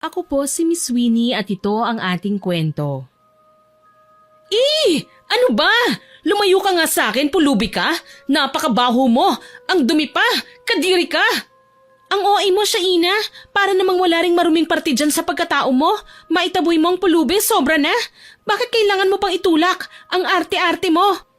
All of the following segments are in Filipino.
Ako po si Miss Winnie at ito ang ating kwento. Ano ba? Lumayo ka nga sa akin, pulubi ka. Napakabaho mo. Ang dumi pa. Kadiri ka. Ang OA mo, Shaina. Para namang wala ring maruming parte dyan sa pagkatao mo. Maitaboy mo ang pulubi, sobra na. Bakit kailangan mo pang itulak? Ang arte-arte mo.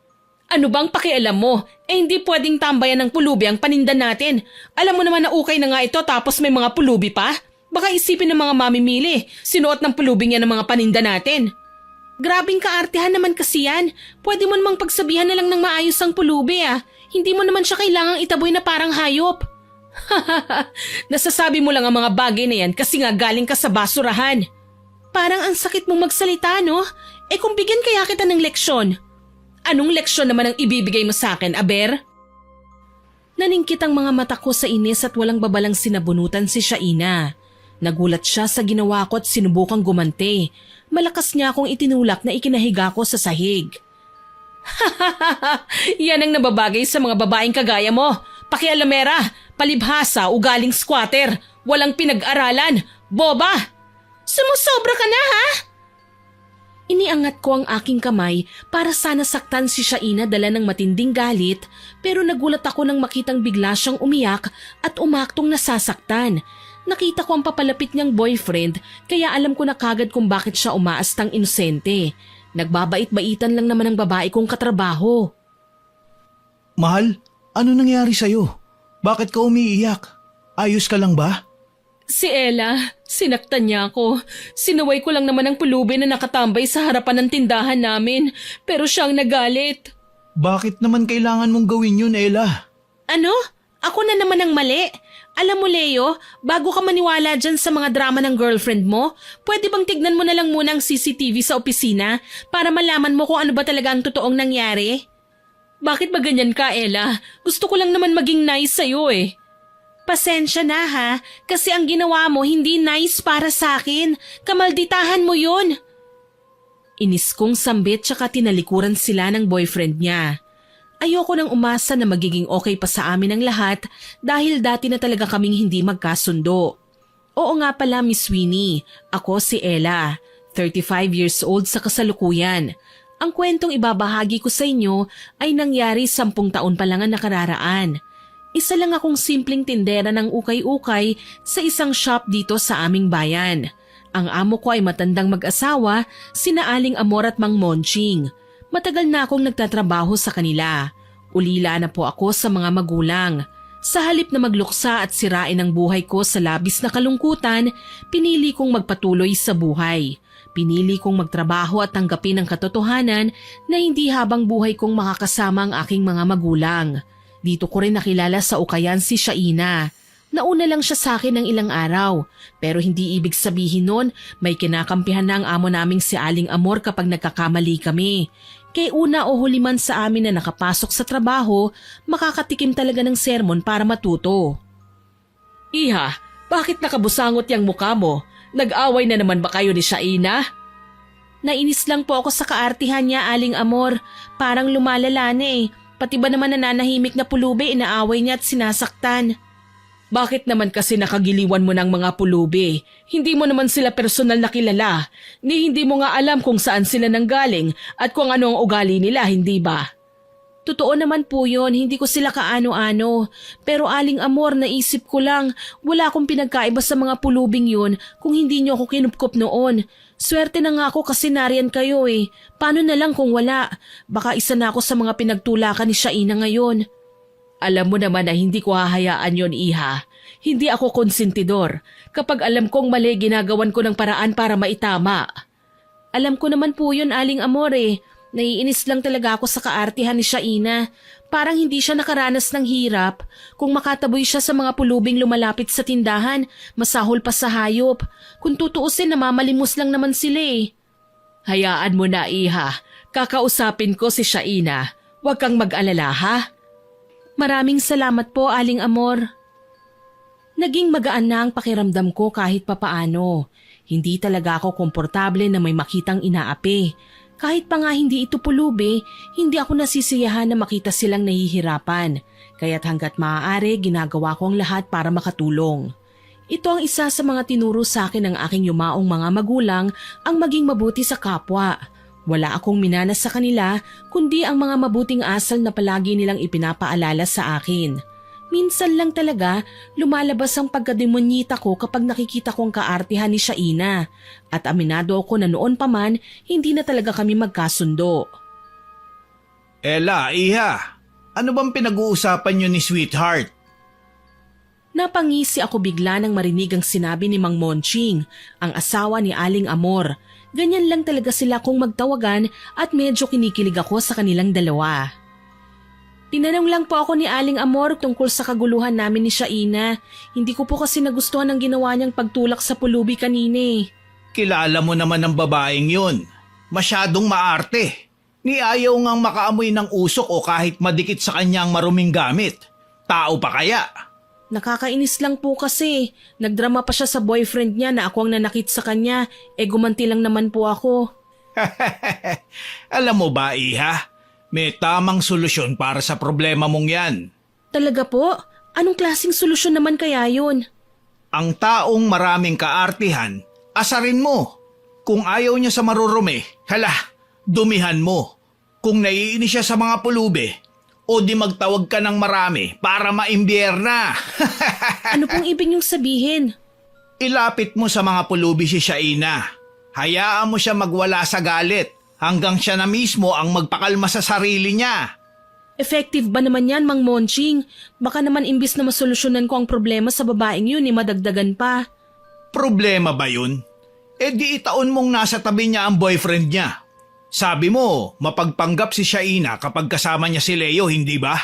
Ano bang pakialam mo? Hindi pwedeng tambayan ng pulubi ang paninda natin. Alam mo naman na ukay na nga ito tapos may mga pulubi pa. Baka isipin ng mga mamimili. Sinuot ng pulubing yan ng mga paninda natin. Grabing kaartehan naman kasi yan. Pwede mo namang pagsabihan na lang ng maayos ang pulubi Hindi mo naman siya kailangang itaboy na parang hayop. Nasasabi mo lang ang mga bagay na yan kasi nga galing ka sa basurahan. Parang ang sakit mong magsalita, no? Kung bigyan kaya kita ng leksyon. Anong leksyon naman ang ibibigay mo sa akin, Aber? Naningkit ang mga mata ko sa inis at walang babalang sinabunutan si Shaina. Nagulat siya sa ginawa ko at sinubukang gumante. Malakas niya akong itinulak na ikinahiga ko sa sahig. Yan ang nababagay sa mga babaeng kagaya mo. Pakialamera, palibhasa, ugaling squatter, walang pinag-aralan, boba. Sumusobra ka na, ha? Iniangat ko ang aking kamay para sana saktan si Shaina dala ng matinding galit, pero nagulat ako nang makitang bigla siyang umiyak at umaktong nasasaktan. Nakita ko ang papalapit niyang boyfriend kaya alam ko na kagad kung bakit siya umaastang inosente. Nagbabait-baitan lang naman ang babae kong katrabaho. Mahal, ano nangyari sa'yo? Bakit ka umiiyak? Ayos ka lang ba? Si Ella, sinaktan niya ako. Sinuway ko lang naman ang pulubi na nakatambay sa harapan ng tindahan namin, pero siyang nagalit. Bakit naman kailangan mong gawin yun, Ella? Ano? Ako na naman ang mali? Alam mo, Leo, bago ka maniwala dyan sa mga drama ng girlfriend mo, pwede bang tignan mo na lang muna ang CCTV sa opisina para malaman mo kung ano ba talaga ang totoong nangyari? Bakit ba ganyan ka, Ella? Gusto ko lang naman maging nice sa'yo Pasensya na ha, kasi ang ginawa mo hindi nice para sa akin. Kamalditahan mo yun. Inis kong sambit tsaka tinalikuran sila ng boyfriend niya. Ayoko nang umasa na magiging okay pa sa amin ang lahat dahil dati na talaga kaming hindi magkasundo. Oo nga pala, Miss Winnie, ako si Ella, 35 years old sa kasalukuyan. Ang kwentong ibabahagi ko sa inyo ay nangyari 10 taon pa lang ang nakararaan. Isa lang akong simpleng tindera ng ukay-ukay sa isang shop dito sa aming bayan. Ang amo ko ay matandang mag-asawa, sina Aling Amor at Mang Monching. Matagal na akong nagtatrabaho sa kanila. Ulila na po ako sa mga magulang. Sa halip na magluksa at sirain ang buhay ko sa labis na kalungkutan, pinili kong magpatuloy sa buhay. Pinili kong magtrabaho at tanggapin ang katotohanan na hindi habang buhay kong makakasama ang aking mga magulang. Dito ko rin nakilala sa ukayan si Shaina. Nauna lang siya sa akin ng ilang araw, pero hindi ibig sabihin nun may kinakampihan na ang amo naming si Aling Amor kapag nagkakamali kami. Kaya una o huli man sa amin na nakapasok sa trabaho, makakatikim talaga ng sermon para matuto. Iha, bakit nakabusangot yang mukha mo? Nag-away na naman ba kayo ni Shaina? Nainis lang po ako sa kaartihan niya, Aling Amor. Parang lumalala na Pati ba naman nananahimik na pulubi inaaway niya at sinasaktan? Bakit naman kasi nakagiliwan mo ng mga pulubi? Hindi mo naman sila personal na kilala. Ni hindi mo nga alam kung saan sila nanggaling at kung ano ang ugali nila, hindi ba? Totoo naman po yun, hindi ko sila kaano-ano. Pero Aling Amor, naisip ko lang, wala akong pinagkaiba sa mga pulubing yun kung hindi niyo ako kinupkop noon. Swerte na nga ako kasi nariyan kayo Paano na lang kung wala? Baka isa na ako sa mga pinagtulakan ni Shaina ngayon. Alam mo naman na hindi ko hahayaan yon, Iha. Hindi ako konsentidor. Kapag alam kong mali, ginagawan ko ng paraan para maitama. Alam ko naman po yun, Aling Amor Naiinis lang talaga ako sa kaartihan ni Shaina. Parang hindi siya nakaranas ng hirap. Kung makataboy siya sa mga pulubing lumalapit sa tindahan, masahol pa sa hayop. Kung tutuusin, namamalimos lang naman sila Hayaan mo na, Iha. Kakausapin ko si Shaina. Huwag kang mag-alala, ha? Maraming salamat po, Aling Amor. Naging magaan na ang pakiramdam ko kahit papaano. Hindi talaga ako komportable na may makitang inaapi. Kahit pa nga hindi ito pulubi, hindi ako nasisiyahan na makita silang nahihirapan. Kaya't hanggat maaari ginagawa ko ang lahat para makatulong. Ito ang isa sa mga tinuro sa akin ng aking yumaong mga magulang, ang maging mabuti sa kapwa. Wala akong minanas sa kanila, kundi ang mga mabuting asal na palagi nilang ipinapaalala sa akin. Minsan lang talaga, lumalabas ang pagkademonyita ko kapag nakikita ko ang kaartihan ni Shaina. At aminado ako na noon pa man, hindi na talaga kami magkasundo. Ella, iha, ano bang pinag-uusapan niyo ni Sweetheart? Napangisi ako bigla nang marinig ang sinabi ni Mang Monching, ang asawa ni Aling Amor. Ganyan lang talaga sila kung magtawagan at medyo kinikilig ako sa kanilang dalawa. Tinanong lang po ako ni Aling Amor tungkol sa kaguluhan namin ni Shaina. Hindi ko po kasi nagustuhan ang ginawa niyang pagtulak sa pulubi kanina. Kilala mo naman ang babaeng yun. Masyadong maarte. Ni ayaw ngang makaamoy ng usok o kahit madikit sa kanyang maruming gamit. Tao pa kaya? Nakakainis lang po kasi. Nagdrama pa siya sa boyfriend niya na ako ang nanakit sa kanya. Gumanti lang naman po ako. Alam mo ba, iha? May tamang solusyon para sa problema mong yan. Talaga po? Anong klaseng solusyon naman kaya yun? Ang taong maraming kaartihan, asarin mo. Kung ayaw niya sa marurumi, hala, dumihan mo. Kung naiinis siya sa mga pulubi, o di magtawag ka ng marami para maimbierna. Ano pong ibig niyong sabihin? Ilapit mo sa mga pulubi si Shaina. Hayaan mo siya magwala sa galit hanggang siya na mismo ang magpakalma sa sarili niya. Effective ba naman yan, Mang Monching? Baka naman imbis na masolusyonan ko ang problema sa babaeng yun, madagdagan pa. Problema ba yun? Di itaon mong nasa tabi niya ang boyfriend niya. Sabi mo, mapagpanggap si Shaina kapag kasama niya si Leo, hindi ba?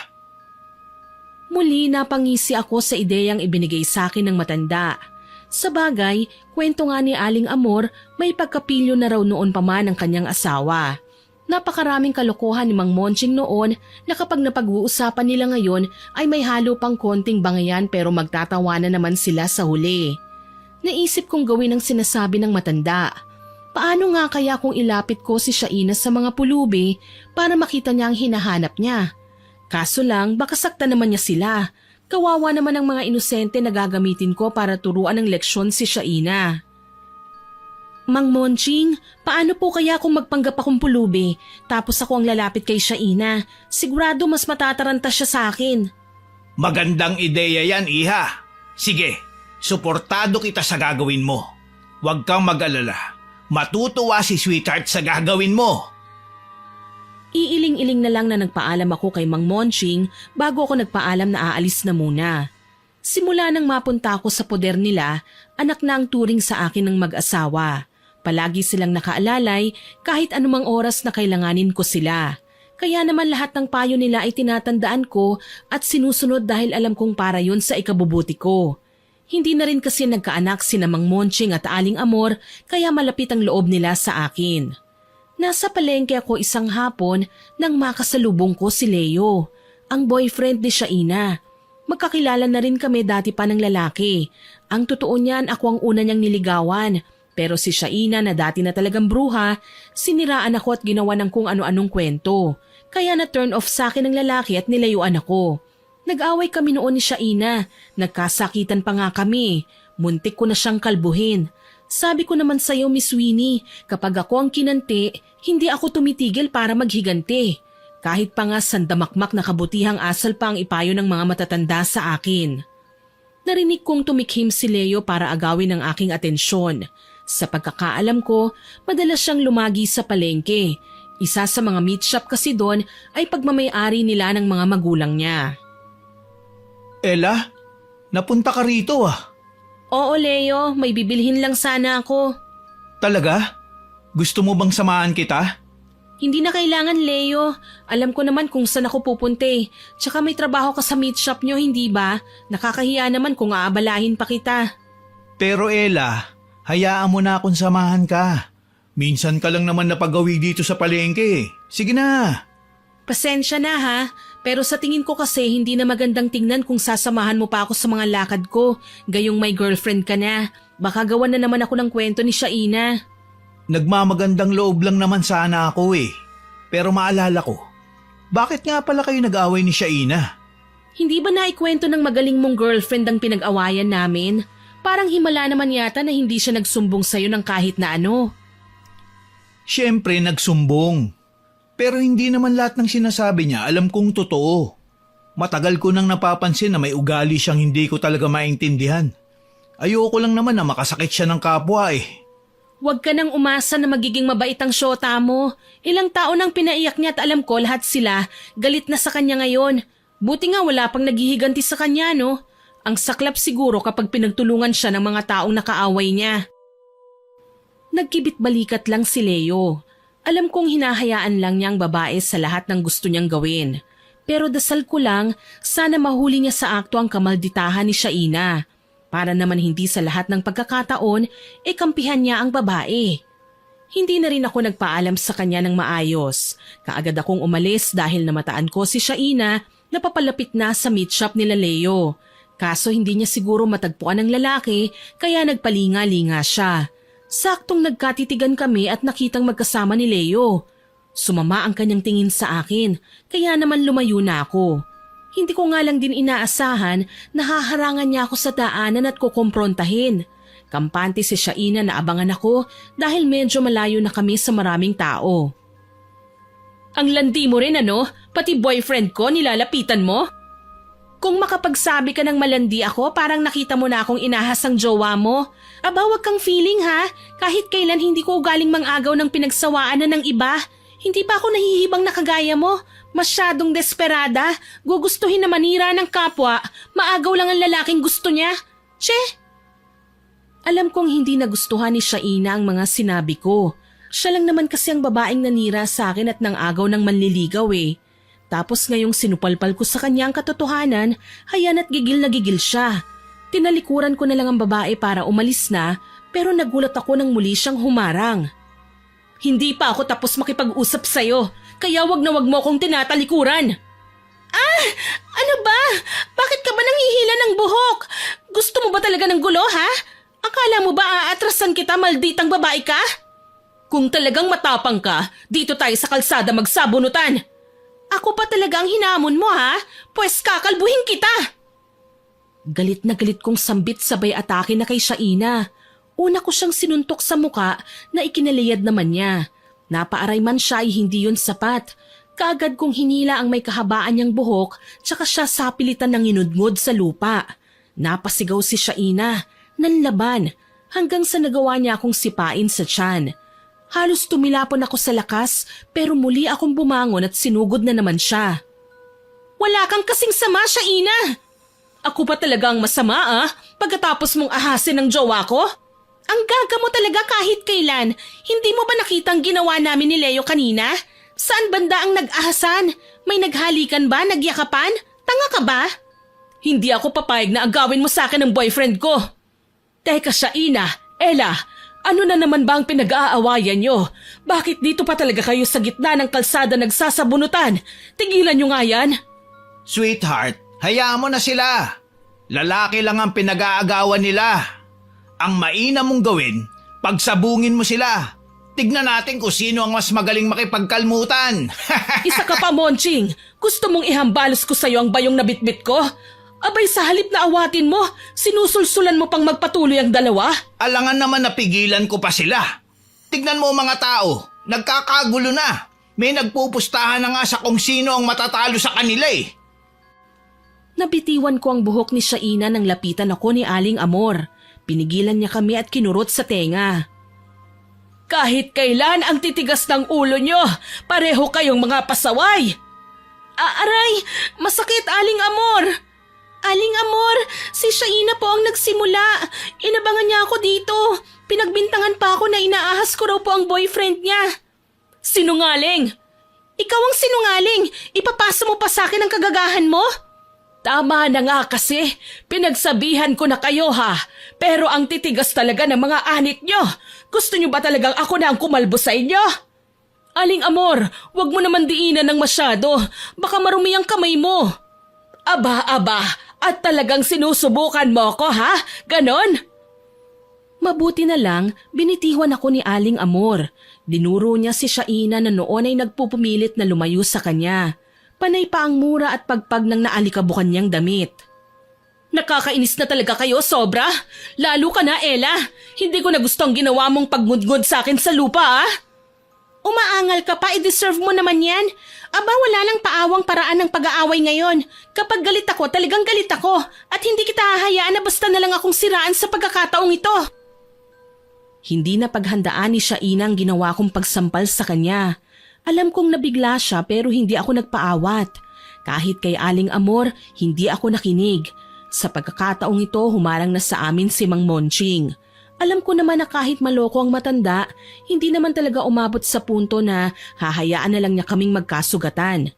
Muli napangisi ako sa ideyang ibinigay sa akin ng matanda. Sa bagay, kwento nga ni Aling Amor, may pagkapilyo na raw noon pa man ang kanyang asawa. Napakaraming kalokohan ni Mang Monching noon na kapag napag-uusapan nila ngayon ay may halo pang konting bangayan pero magtatawanan naman sila sa huli. Naisip kong gawin ang sinasabi ng matanda. Paano nga kaya kung ilapit ko si Shaina sa mga pulubi para makita niya ang hinahanap niya? Kaso lang baka sakta naman niya sila. Kawawa naman ang mga inosente na gagamitin ko para turuan ng leksyon si Shaina. Mang Monching, paano po kaya kung magpanggap akong pulubi tapos ako ang lalapit kay Shaina? Sigurado mas matataranta siya sa akin. Magandang ideya yan, iha. Sige, suportado kita sa gagawin mo. Huwag kang mag-alala. Matutuwa si Sweetheart sa gagawin mo. Iiling-iling na lang na nagpaalam ako kay Mang Monching bago ako nagpaalam na aalis na muna. Simula nang mapunta ako sa poder nila, anak na ang turing sa akin ng mag-asawa. Palagi silang nakaalalay kahit anumang oras na kailanganin ko sila. Kaya naman lahat ng payo nila ay tinatandaan ko at sinusunod dahil alam kong para yun sa ikabubuti ko. Hindi na rin kasi nagkaanak sina Mang Monching at Aling Amor kaya malapit ang loob nila sa akin. Nasa palengke ako isang hapon nang makasalubong ko si Leo, ang boyfriend ni Shaina. Magkakilala na rin kami dati pa ng lalaki. Ang totoo niyan ako ang una niyang niligawan. Pero si Shaina na dati na talagang bruha, siniraan ako at ginawa ng kung ano-anong kwento. Kaya na-turn off sa akin ng lalaki at nilayuan ako. Nag-away kami noon ni Shaina. Nagkasakitan pa nga kami. Muntik ko na siyang kalbuhin. Sabi ko naman sa'yo, Miss Winnie, kapag ako ang kinanti, hindi ako tumitigil para maghiganti. Kahit pa nga sandamakmak na kabutihang asal pa ang ipayo ng mga matatanda sa akin. Narinig kong tumikhim si Leo para agawin ang aking atensyon. Sa pagkakaalam ko, madalas siyang lumagi sa palengke. Isa sa mga meat shop kasi doon ay pagmamay-ari nila ng mga magulang niya. Ella, napunta ka rito ah. Oo, Leo, may bibilhin lang sana ako. Talaga? Gusto mo bang samahan kita? Hindi na kailangan, Leo. Alam ko naman kung saan ako pupunte. Tsaka may trabaho ka sa meat shop nyo, hindi ba? Nakakahiya naman kung aabalahin pa kita. Pero Ella, hayaan mo na akong samahan ka. Minsan ka lang naman napagawi dito sa palengke. Sige na. Pasensya na ha, pero sa tingin ko kasi hindi na magandang tingnan kung sasamahan mo pa ako sa mga lakad ko. Gayong may girlfriend ka na. Baka gawan na naman ako ng kwento ni Shaina. Nagmamagandang loob lang naman sana ako eh. Pero maalala ko, bakit nga pala kayo nag-away ni Shaina? Hindi ba naikwento ng magaling mong girlfriend ang pinag-awayan namin? Parang himala naman yata na hindi siya nagsumbong sa'yo ng kahit na ano. Siyempre nagsumbong. Pero hindi naman lahat ng sinasabi niya alam kong totoo. Matagal ko nang napapansin na may ugali siyang hindi ko talaga maintindihan. Ayoko lang naman na makasakit siya ng kapwa eh. Huwag ka nang umasa na magiging mabait ang syota mo. Ilang taon nang pinaiyak niya at alam ko lahat sila galit na sa kanya ngayon. Buti nga wala pang naghihiganti sa kanya, no? Ang saklap siguro kapag pinagtulungan siya ng mga taong nakaaway niya. Nagkibit balikat lang si Leo. Alam kong hinahayaan lang niya ang babae sa lahat ng gusto niyang gawin. Pero dasal ko lang, sana mahuli niya sa akto ang kamalditahan ni Shaina. Para naman hindi sa lahat ng pagkakataon, kampihan niya ang babae. Hindi na rin ako nagpaalam sa kanya ng maayos. Kaagad akong umalis dahil namataan ko si Shaina na papalapit na sa meat shop nila Leo. Kaso hindi niya siguro matagpuan ng lalaki kaya nagpalinga-linga siya. Saktong nagkatitigan kami at nakitang magkasama ni Leo. Sumama ang kanyang tingin sa akin, kaya naman lumayo na ako. Hindi ko nga lang din inaasahan na haharangan niya ako sa daanan at kukumprontahin. Kampante si Shaina na abangan ako dahil medyo malayo na kami sa maraming tao. Ang landi mo rin ano? Pati boyfriend ko nilalapitan mo? Kung makapagsabi ka ng malandi ako, parang nakita mo na akong inahas ang jowa mo. Aba, wag kang feeling ha. Kahit kailan hindi ko ugaling mangagaw ng pinagsawaan na ng iba. Hindi pa ako nahihibang na kagaya mo. Masyadong desperada. Gugustuhin na manira ng kapwa. Maagaw lang ang lalaking gusto niya. Che! Alam kong hindi nagustuhan ni Shaina ang mga sinabi ko. Siya lang naman kasi ang babaeng nanira sa akin at nang agaw ng manliligaw eh. Tapos ngayong sinupalpal ko sa kanya ang katotohanan, hayan at gigil na gigil siya. Tinalikuran ko na lang ang babae para umalis na, pero nagulat ako nang muli siyang humarang. Hindi pa ako tapos makipag-usap sa'yo, kaya wag na wag mo akong tinatalikuran. Ah! Ano ba? Bakit ka ba nanghihila ng buhok? Gusto mo ba talaga ng gulo, ha? Akala mo ba aatrasan kita, malditang babae ka? Kung talagang matapang ka, dito tayo sa kalsada magsabunutan. Ako pa talaga ang hinamon mo, ha? Pwes kakalbuhin kita. Galit na galit kong sambit sabay atake na kay Shaina. Una ko siyang sinuntok sa muka na ikinaliyad naman niya. Napaaray man siya ay hindi yun sapat. Kaagad kong hinila ang may kahabaan niyang buhok tsaka siya sapilitan ng inudngod sa lupa. Napasigaw si Shaina, nanlaban, hanggang sa nagawa niya akong sipain sa tiyan. Halos tumilapon ako sa lakas pero muli akong bumangon at sinugod na naman siya. Wala kang kasing sama, Shaina! Ako pa talaga ang masama pagkatapos mong ahasin ng jowa ko? Ang gaga mo talaga kahit kailan. Hindi mo ba nakitang ginawa namin ni Leo kanina? Saan banda ang nag-ahasan? May naghalikan ba? Nagyakapan? Tanga ka ba? Hindi ako papayag na agawin mo sa akin ng boyfriend ko. Teka Shaina, Ella, ano na naman ba ang pinag-aawayan nyo? Bakit dito pa talaga kayo sa gitna ng kalsada nagsasabunutan? Tigilan nyo nga yan. Sweetheart, hayaan mo na sila. Lalaki lang ang pinag-aagawan nila. Ang mainam mong gawin, pagsabungin mo sila. Tignan natin kung sino ang mas magaling makipagkalmutan. Isa ka pa, Monching. Gusto mong ihambalos ko sa'yo ang bayong nabitbit ko? Abay sa halip na awatin mo, sinusulsulan mo pang magpatuloy ang dalawa? Alangan naman napigilan ko pa sila. Tignan mo mga tao, nagkakagulo na. May nagpupustahan na nga sa kung sino ang matatalo sa kanila eh. Nabitiwan ko ang buhok ni Shaina nang lapitan ako ni Aling Amor. Pinigilan niya kami at kinurot sa tenga. Kahit kailan ang titigas ng ulo nyo, pareho kayong mga pasaway. Aray, masakit Aling Amor. Aling Amor, si Shaina po ang nagsimula. Inabangan niya ako dito. Pinagbintangan pa ako na inaahas ko raw po ang boyfriend niya. Sinungaling! Ikaw ang sinungaling! Ipapasa mo pa sa akin ang kagagahan mo? Tama na nga kasi, pinagsabihan ko na kayo ha. Pero ang titigas talaga ng mga anik nyo. Gusto nyo ba talagang ako na ang kumalbo sa inyo? Aling Amor, wag mo naman diinan ng masyado. Baka marumi ang kamay mo. Aba, at talagang sinusubukan mo ko ha? Ganon? Mabuti na lang, binitiwan ako ni Aling Amor. Dinuro niya si Shaina na noon ay nagpupumilit na lumayo sa kanya. Panay pa ang mura at pagpag ng naalikabukan niyang damit. Nakakainis na talaga kayo, sobra. Lalo ka na, Ella. Hindi ko na gusto ang ginawa mong pagngudngod sa akin sa lupa, ah. Umaangal ka pa, i-deserve mo naman yan. Aba, wala nang paawang paraan ng pag-aaway ngayon. Kapag galit ako, talagang galit ako. At hindi kita hahayaan na basta na lang akong siraan sa pagkakataong ito. Hindi na paghandaan ni Shaina ang ginawa kong pagsampal sa kanya. Alam kong nabigla siya pero hindi ako nagpaawat. Kahit kay Aling Amor, hindi ako nakinig. Sa pagkakataong ito, humarang na sa amin si Mang Monching. Alam ko naman na kahit maloko ang matanda, hindi naman talaga umabot sa punto na hahayaan na lang niya kaming magkasugatan.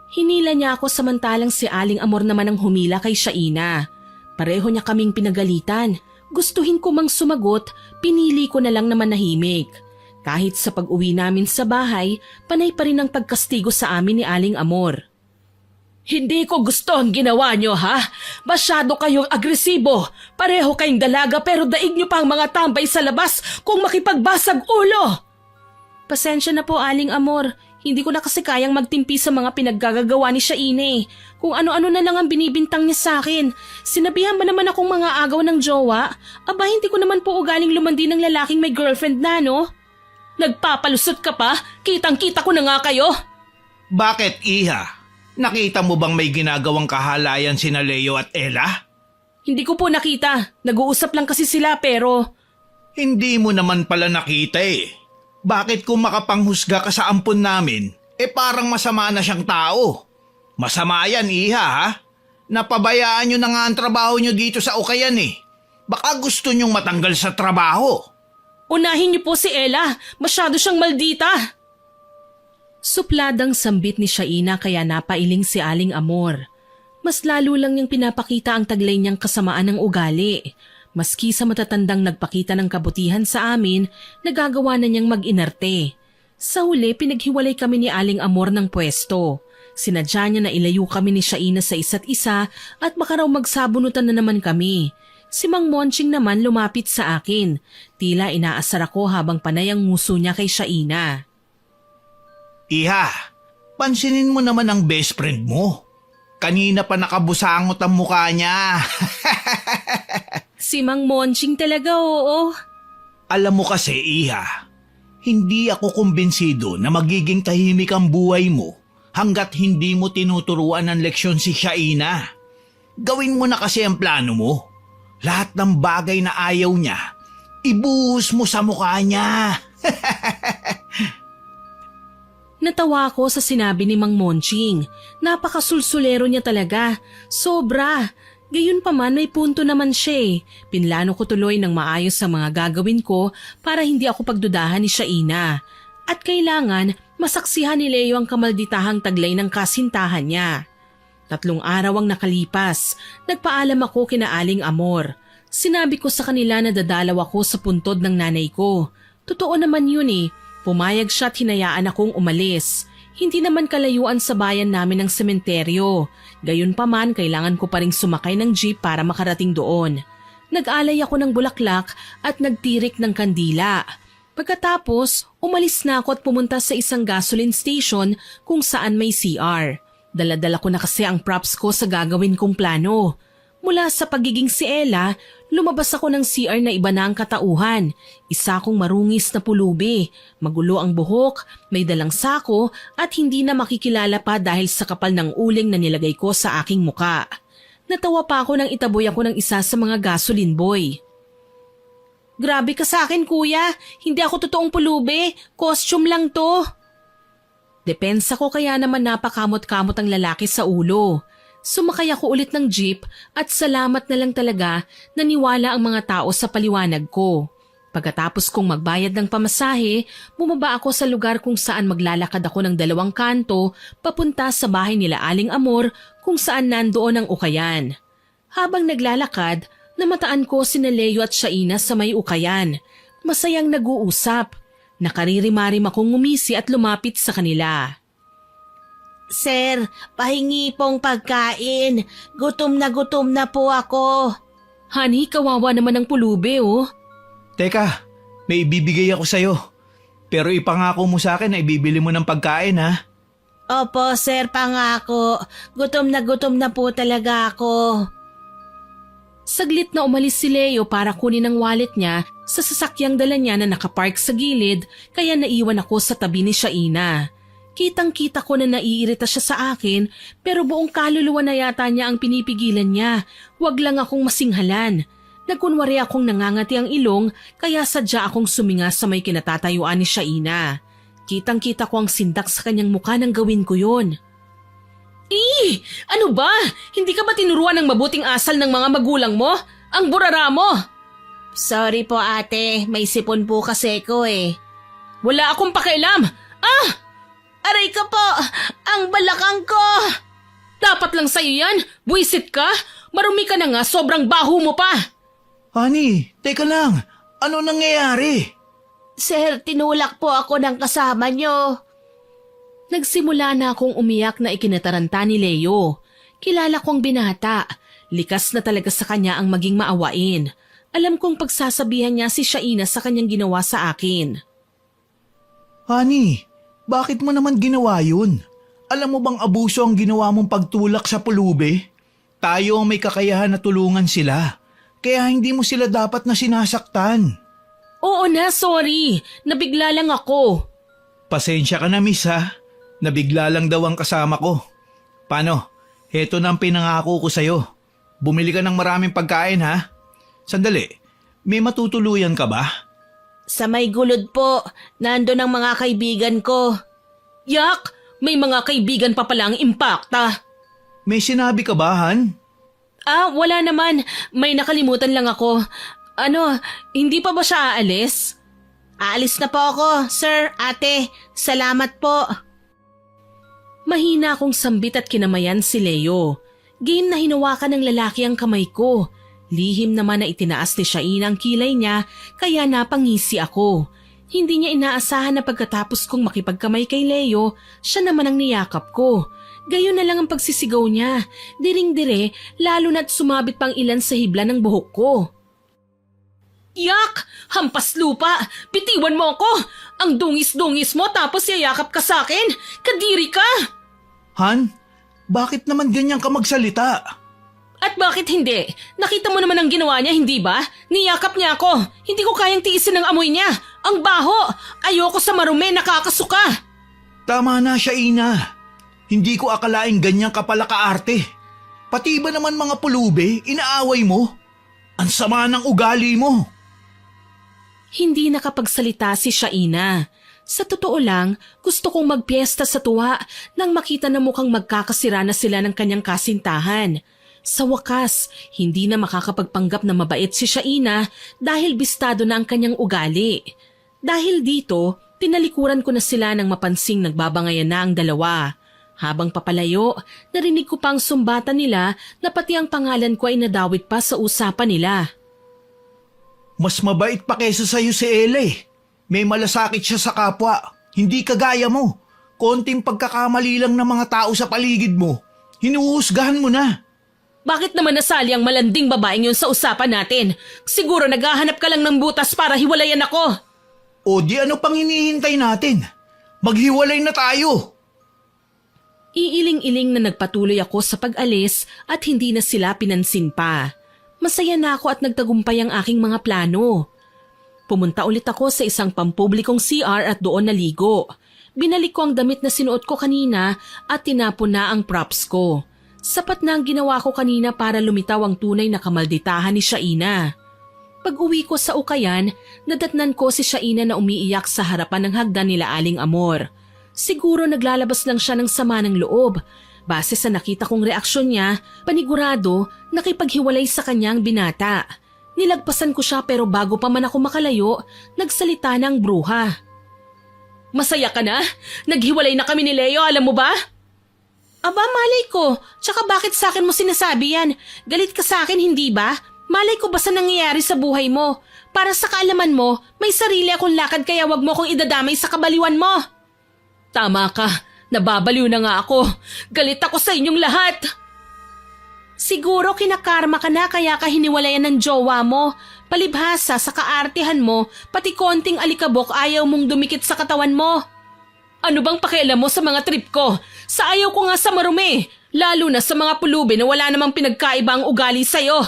Hinila niya ako samantalang si Aling Amor naman ang humila kay Shaina. Pareho niya kaming pinagalitan. Gustuhin ko mang sumagot, pinili ko na lang na manahimik. Kahit sa pag-uwi namin sa bahay, panay pa rin ang pagkastigo sa amin ni Aling Amor. Hindi ko gusto ang ginawa nyo, ha? Masyado kayong agresibo. Pareho kayong dalaga pero daig nyo pa ang mga tambay sa labas kung makipagbasag ulo. Pasensya na po, Aling Amor. Hindi ko na kasi kayang magtimpi sa mga pinaggagawa ni Shaina. Kung ano-ano na lang ang binibintang niya sa akin. Sinabihan ba naman akong mga agaw ng jowa? Aba, hindi ko naman po ugaling lumandi ng lalaking may girlfriend na, no? Nagpapalusot ka pa? Kitang-kita ko na nga kayo. Bakit, Iha? Nakita mo bang may ginagawang kahalayan sina Leo at Ella? Hindi ko po nakita. Nag-uusap lang kasi sila pero... Hindi mo naman pala nakita eh. Bakit kung makapanghusga ka sa ampon namin, parang masama na siyang tao? Masama yan, Iha, ha? Napabayaan nyo na nga ang trabaho nyo dito sa Ukayan eh. Baka gusto nyong matanggal sa trabaho. Unahin niyo po si Ella. Masyado siyang maldita. Supladang sambit ni Shaina kaya napailing si Aling Amor. Mas lalo lang niyang pinapakita ang taglay niyang kasamaan ng ugali. Maski sa matatandang nagpakita ng kabutihan sa amin, nagagawa na niyang mag-inarte. Sa huli, pinaghiwalay kami ni Aling Amor ng pwesto. Sinadya niya na ilayo kami ni Shaina sa isa't isa at baka raw magsabunutan na naman kami. Si Mang Monching naman lumapit sa akin. Tila inaasar ako habang panay ang nguso niya kay Shaina. Iha, pansinin mo naman ang best friend mo. Kanina pa nakabusangot ang mukha niya. Si Mang Monching talaga, oo. Alam mo kasi, Iha, hindi ako kumbinsido na magiging tahimik ang buhay mo hanggat hindi mo tinuturuan ng leksyon si Shaina. Gawin mo na kasi ang plano mo. Lahat ng bagay na ayaw niya, ibuhos mo sa mukha niya. Natawa ako sa sinabi ni Mang Monching. Napakasulsulero niya talaga. Sobra. Gayunpaman may punto naman siya eh. Pinlano ko tuloy ng maayos sa mga gagawin ko para hindi ako pagdudahan ni Shaina. At kailangan masaksihan ni Leo ang kamalditahang taglay ng kasintahan niya. 3 araw ang nakalipas. Nagpaalam ako kina Aling Amor. Sinabi ko sa kanila na dadalaw ako sa puntod ng nanay ko. Totoo naman yun eh. Pumayag siya at hinayaan akong umalis. Hindi naman kalayuan sa bayan namin ng sementeryo. Gayunpaman, kailangan ko pa ring sumakay ng jeep para makarating doon. Nag-alay ako ng bulaklak at nagtirik ng kandila. Pagkatapos, umalis na ako at pumunta sa isang gasoline station kung saan may CR. Dala-dala ko na kasi ang props ko sa gagawin kong plano. Mula sa pagiging si Ella, lumabas ako ng CR na iba na ang katauhan. Isa akong marungis na pulubi, magulo ang buhok, may dalang sako at hindi na makikilala pa dahil sa kapal ng uling na nilagay ko sa aking muka. Natawa pa ako nang itaboy ako ng isa sa mga gasoline boy. Grabe ka sa akin, kuya. Hindi ako totoong pulubi. Costume lang to. Depensa ko kaya naman napakamot-kamot ang lalaki sa ulo. Sumakay ako ulit ng jeep at salamat na lang talaga naniwala ang mga tao sa paliwanag ko. Pagkatapos kong magbayad ng pamasahe, bumaba ako sa lugar kung saan maglalakad ako ng 2 kanto papunta sa bahay nila Aling Amor kung saan nandoon ang Ukayan. Habang naglalakad, namataan ko sina Leo at Shaina sa may Ukayan. Masayang nag-uusap. Nakaririmarim akong ngumisi at lumapit sa kanila. Sir, pahingi pong pagkain. Gutom na po ako. Honey, kawawa naman ang pulubi, oh. Teka, may ibibigay ako sa'yo. Pero ipangako mo sa akin na ibibili mo ng pagkain, ha? Opo, sir, pangako. Gutom na po talaga ako. Saglit na umalis si Leo para kunin ang wallet niya sa sasakyang dala niya na nakapark sa gilid kaya naiwan ako sa tabi ni Shaina. Kitang-kita ko na naiirita siya sa akin pero buong kaluluwa na yata niya ang pinipigilan niya. Huwag lang akong masinghalan. Nagkunwari akong nangangati ang ilong kaya sadya akong suminga sa may kinatatayuan ni Shaina. Kitang-kita ko ang sindak sa kanyang mukha nang gawin ko yun. Ano ba? Hindi ka ba tinuruan ng mabuting asal ng mga magulang mo? Ang burara mo! Sorry po ate, may sipon po kasi ko eh. Wala akong pakialam! Aray ka po! Ang balakang ko! Dapat lang sa'yo yan! Buisit ka! Marumi ka na nga, sobrang baho mo pa! Honey, teka lang. Ano nangyayari? Sir, tinulak po ako ng kasama nyo. Nagsimula na akong umiyak na ikinataranta ni Leo. Kilala kong binata. Likas na talaga sa kanya ang maging maawain. Alam kong pagsasabihan niya si Shaina sa kanyang ginawa sa akin. Honey, bakit mo naman ginawa yun? Alam mo bang abuso ang ginawa mong pagtulak sa pulube? Tayo ang may kakayahan na tulungan sila. Kaya hindi mo sila dapat na sinasaktan. Oo na, sorry. Nabigla lang ako. Pasensya ka na, miss, ha? Nabigla lang daw ang kasama ko. Paano? Heto na ang pinangako ko sa'yo. Bumili ka ng maraming pagkain, ha? Sandali, may matutuluyan ka ba? Sa may gulod po, nandun ang mga kaibigan ko. Yak! May mga kaibigan pa palang impakta. May sinabi ka ba, Han? Wala naman. May nakalimutan lang ako. Hindi pa ba siya aalis? Aalis na po ako, sir, ate. Salamat po. Mahina akong sambit at kinamayan si Leo. Game na hinawakan ng lalaki ang kamay ko. Lihim naman na itinaas ni Shaina ang kilay niya kaya napangisi ako. Hindi niya inaasahan na pagkatapos kong makipagkamay kay Leo, siya naman ang niyakap ko. Gayon na lang ang pagsisigaw niya. Diring-dire, lalo na't sumabit pang ilan sa hibla ng buhok ko. Yak! Hampas lupa! Bitiwan mo ako! Ang dungis-dungis mo tapos yayakap ka sa akin! Kadiri ka! Han, bakit naman ganyan ka magsalita? At bakit hindi? Nakita mo naman ang ginawa niya, hindi ba? Niyakap niya ako. Hindi ko kayang tiisin ang amoy niya. Ang baho! Ayoko sa marumi, nakakasuka! Tama na, Shaina. Hindi ko akalaing ganyan ka pala kaarte. Pati ba naman mga pulube, inaaway mo? Ang sama ng ugali mo. Hindi nakapagsalita si Shaina. Sa totoo lang, gusto kong magpiesta sa tuwa nang makita na mukhang magkakasira na sila ng kanyang kasintahan. Sa wakas, hindi na makakapagpanggap na mabait si Shaina dahil bistado na ang kanyang ugali. Dahil dito, tinalikuran ko na sila nang mapansing nagbabangayan na ang dalawa. Habang papalayo, narinig ko pang sumbatan nila na pati ang pangalan ko ay nadawit pa sa usapan nila. Mas mabait pa kesa sa'yo si Ella eh. May malasakit siya sa kapwa. Hindi kagaya mo. Konting pagkakamali lang ng mga tao sa paligid mo. Hinuhusgahan mo na. Bakit naman nasali ang malanding babaeng yun sa usapan natin? Siguro naghahanap ka lang ng butas para hiwalayan ako. O di ano pang hinihintay natin? Maghiwalay na tayo. Iiling-iling na nagpatuloy ako sa pag-alis at hindi na sila pinansin pa. Masaya na ako at nagtagumpay ang aking mga plano. Pumunta ulit ako sa isang pampublikong CR at doon naligo. Binalik ko ang damit na sinuot ko kanina at tinapon na ang props ko. Sapat na ang ginawa ko kanina para lumitaw ang tunay na kamalditahan ni Shaina. Pag-uwi ko sa ukayan, nadatnan ko si Shaina na umiiyak sa harapan ng hagdan nila Aling Amor. Siguro naglalabas lang siya ng sama ng loob. Base sa nakita kong reaksyon niya, panigurado nakipaghiwalay sa kanyang binata. Nilagpasan ko siya pero bago pa man ako makalayo, nagsalita ng bruha. Masaya ka na? Naghiwalay na kami ni Leo, alam mo ba? Aba, malay ko. Tsaka bakit sa akin mo sinasabi yan? Galit ka sa akin, hindi ba? Malay ko ba sa nangyayari sa buhay mo? Para sa kaalaman mo, may sarili akong lakad kaya wag mo akong idadamay sa kabaliwan mo. Tama ka. Nababaliw na nga ako. Galit ako sa inyong lahat. Siguro kinakarma ka na kaya ka hiniwalayan ng jowa mo. Palibhasa sa kaartihan mo, pati konting alikabok ayaw mong dumikit sa katawan mo. Ano bang pakialam mo sa mga trip ko? Sa ayaw ko nga sa marumi. Lalo na sa mga pulubi na wala namang pinagkaiba ang ugali sa'yo.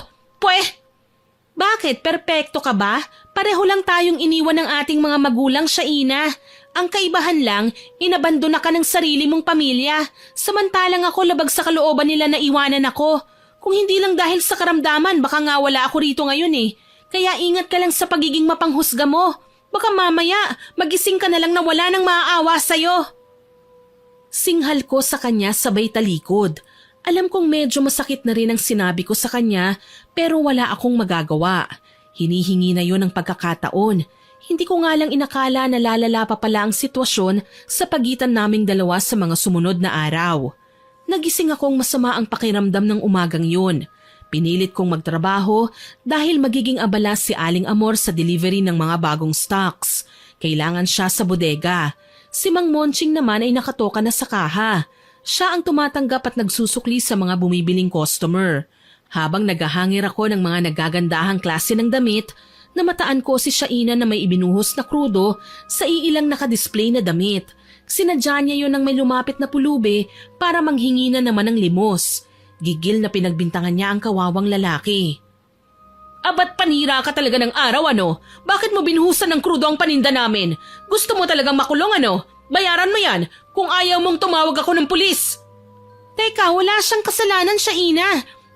Bakit? Perpekto ka ba? Pareho lang tayong iniwan ng ating mga magulang, Shaina. Ang kaibahan lang, inabandona ka ng sarili mong pamilya. Samantalang ako labag sa kalooban nila na iwanan ako. Kung hindi lang dahil sa karamdaman, baka nga wala ako rito ngayon eh. Kaya ingat ka lang sa pagiging mapanghusga mo. Baka mamaya, magising ka na lang na wala nang maaawa sa'yo. Singhal ko sa kanya sabay talikod. Alam kong medyo masakit na rin ang sinabi ko sa kanya pero wala akong magagawa. Hinihingi na yon ng pagkakataon. Hindi ko nga lang inakala na lalala pa pala ang sitwasyon sa pagitan naming dalawa sa mga sumunod na araw. Nagising akong masama ang pakiramdam ng umagang yun. Pinilit kong magtrabaho dahil magiging abala si Aling Amor sa delivery ng mga bagong stocks. Kailangan siya sa bodega. Si Mang Monching naman ay nakatoka na sa kaha. Siya ang tumatanggap at nagsusukli sa mga bumibiling customer. Habang naghahangir ako ng mga nagagandahang klase ng damit, namataan ko si Shaina na may ibinuhos na krudo sa iilang nakadisplay na damit. Sinadya niya yun ng may lumapit na pulubi para manghingi na naman ng limos. Gigil na pinagbintangan niya ang kawawang lalaki. Abat panira ka talaga ng araw ano? Bakit mo binuhusan ng krudo ang paninda namin? Gusto mo talagang makulong ano? Bayaran mo yan kung ayaw mong tumawag ako ng pulis. Teka, wala siyang kasalanan, Shaina.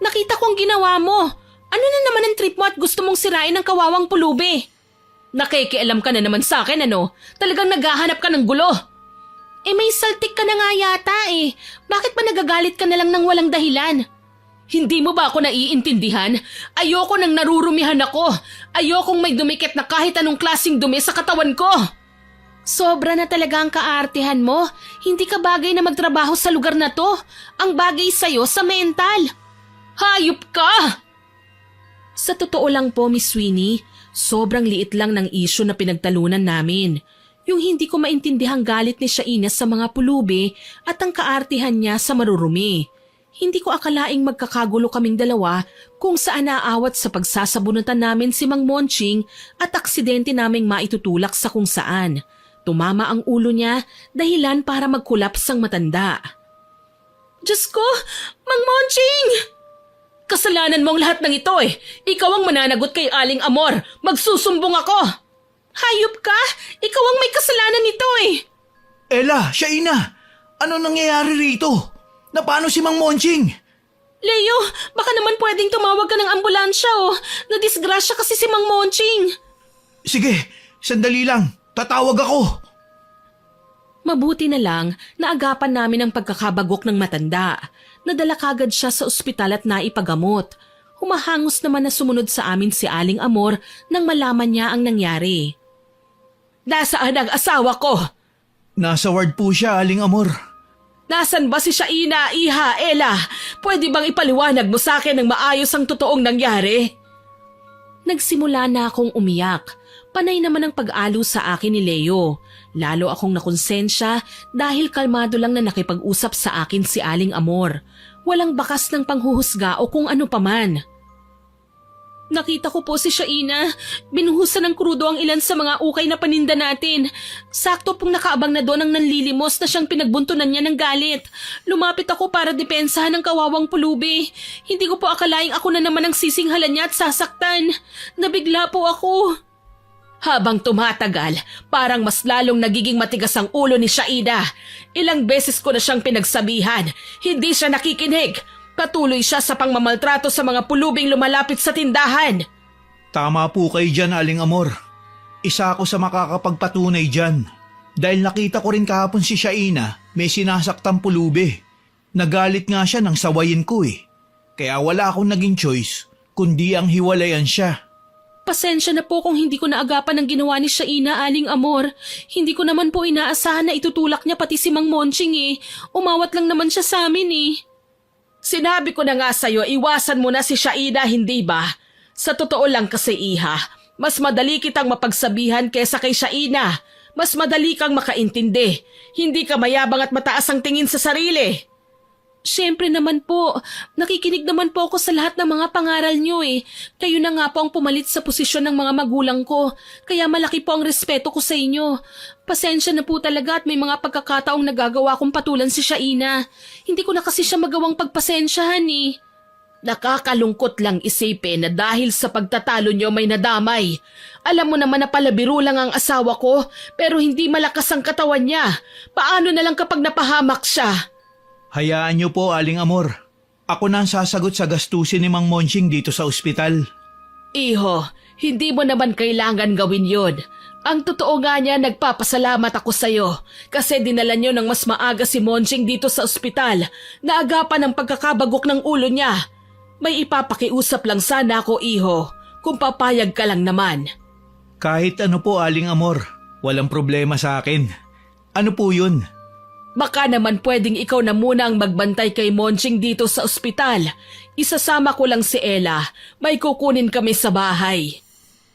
Nakita ko ang ginawa mo. Ano na naman ang trip mo at gusto mong sirain ang kawawang pulubi? Nakikialam ka na naman sa akin ano? Talagang naghahanap ka ng gulo. May saltik ka na nga yata eh. Bakit ba nagagalit ka na lang ng walang dahilan? Hindi mo ba ako naiintindihan? Ayoko nang narurumihan ako. Ayokong may dumikit na kahit anong klaseng dumi sa katawan ko. Sobra na talaga ang kaartehan mo. Hindi ka bagay na magtrabaho sa lugar na to. Ang bagay sa'yo sa mental. Hayop ka! Sa totoo lang po, Miss Sweeney, sobrang liit lang ng isyu na pinagtalunan namin. Yung hindi ko maintindihang galit ni Shaina sa mga pulubi at ang kaartihan niya sa marurumi. Hindi ko akalaing magkakagulo kaming dalawa kung saan naawat sa pagsasabunutan namin si Mang Monching at aksidente naming maitutulak sa kung saan. Tumama ang ulo niya dahilan para magkulaps ang matanda. Diyos ko! Mang Monching! Kasalanan mo ang lahat ng ito eh. Ikaw ang mananagot kay Aling Amor. Magsusumbong ako. Hayop ka! Ikaw ang may kasalanan nito eh! Ella, Shaina, ano nangyayari rito? Na paano si Mang Monching? Leo, baka naman pwedeng tumawag ka ng ambulansya oh. Nadisgrasya kasi si Mang Monching. Sige, sandali lang. Tatawag ako. Mabuti na lang na agapan namin ang pagkakabagok ng matanda. Nadala kagad siya sa ospital at naipagamot. Humahangos naman na sumunod sa amin si Aling Amor nang malaman niya ang nangyari. Nasaan ang asawa ko? Nasa ward po siya, Aling Amor. Nasaan ba si Shaina, Iha, Ella? Pwede bang ipaliwanag mo sa akin ng maayos ang totoong nangyari? Nagsimula na akong umiyak. Panay naman ang pag-alo sa akin ni Leo. Lalo akong nakonsensya dahil kalmado lang na nakipag-usap sa akin si Aling Amor. Walang bakas ng panghuhusga o kung ano paman. Nakita ko po si Shaina. Binuhusan ng krudo ang ilan sa mga ukay na paninda natin. Sakto pong nakaabang na doon ang nanlilimos na siyang pinagbuntunan niya ng galit. Lumapit ako para depensahan ng kawawang pulubi. Hindi ko po akalaing ako na naman ang sisinghalan niya at sasaktan. Nabigla po ako. Habang tumatagal, parang mas lalong nagiging matigas ang ulo ni Shaina. Ilang beses ko na siyang pinagsabihan. Hindi siya nakikinig. Patuloy siya sa pangmamaltrato sa mga pulubing lumalapit sa tindahan. Tama po kayo dyan, Aling Amor. Isa ako sa makakapagpatunay dyan. Dahil nakita ko rin kahapon si Shaina may sinasaktang pulubi. Nagalit nga siya nang sawayin ko eh. Kaya wala akong naging choice kundi ang hiwalayan siya. Pasensya na po kung hindi ko naagapan ang ginawa ni Shaina, Aling Amor. Hindi ko naman po inaasahan na itutulak niya pati si Mang Monching eh. Umawat lang naman siya sa amin eh. Sinabi ko na nga sa'yo, iwasan mo na si Shaina, hindi ba? Sa totoo lang kasi, Iha, mas madali kitang mapagsabihan kesa kay Shaina. Mas madali kang makaintindi. Hindi ka mayabang at mataas ang tingin sa sarili. Siyempre naman po, nakikinig naman po ako sa lahat ng mga pangaral niyo eh. Kayo na nga po ang pumalit sa posisyon ng mga magulang ko, kaya malaki po ang respeto ko sa inyo. Pasensya na po talaga at may mga pagkakataong nagagawa kong patulan si Shaina. Hindi ko na kasi siya magawang pagpasensyahan eh. Nakakalungkot lang isipin na dahil sa pagtatalo niyo may nadamay. Alam mo naman na palabiro lang ang asawa ko pero hindi malakas ang katawan niya. Paano na lang kapag napahamak siya? Hayaan niyo po, Aling Amor. Ako na ang sasagot sa gastusin ni Mang Monching dito sa ospital. Iho, hindi mo naman kailangan gawin yun. Ang totoo nga niya, nagpapasalamat ako sa'yo kasi dinala niyo ng mas maaga si Monching dito sa ospital na agapan ng pagkakabagok ng ulo niya. May ipapakiusap lang sana ako, Iho, kung papayag ka lang naman. Kahit ano po, Aling Amor. Walang problema sa akin. Ano po yun? Baka naman pwedeng ikaw na muna ang magbantay kay Monching dito sa ospital. Isasama ko lang si Ella. May kukunin kami sa bahay.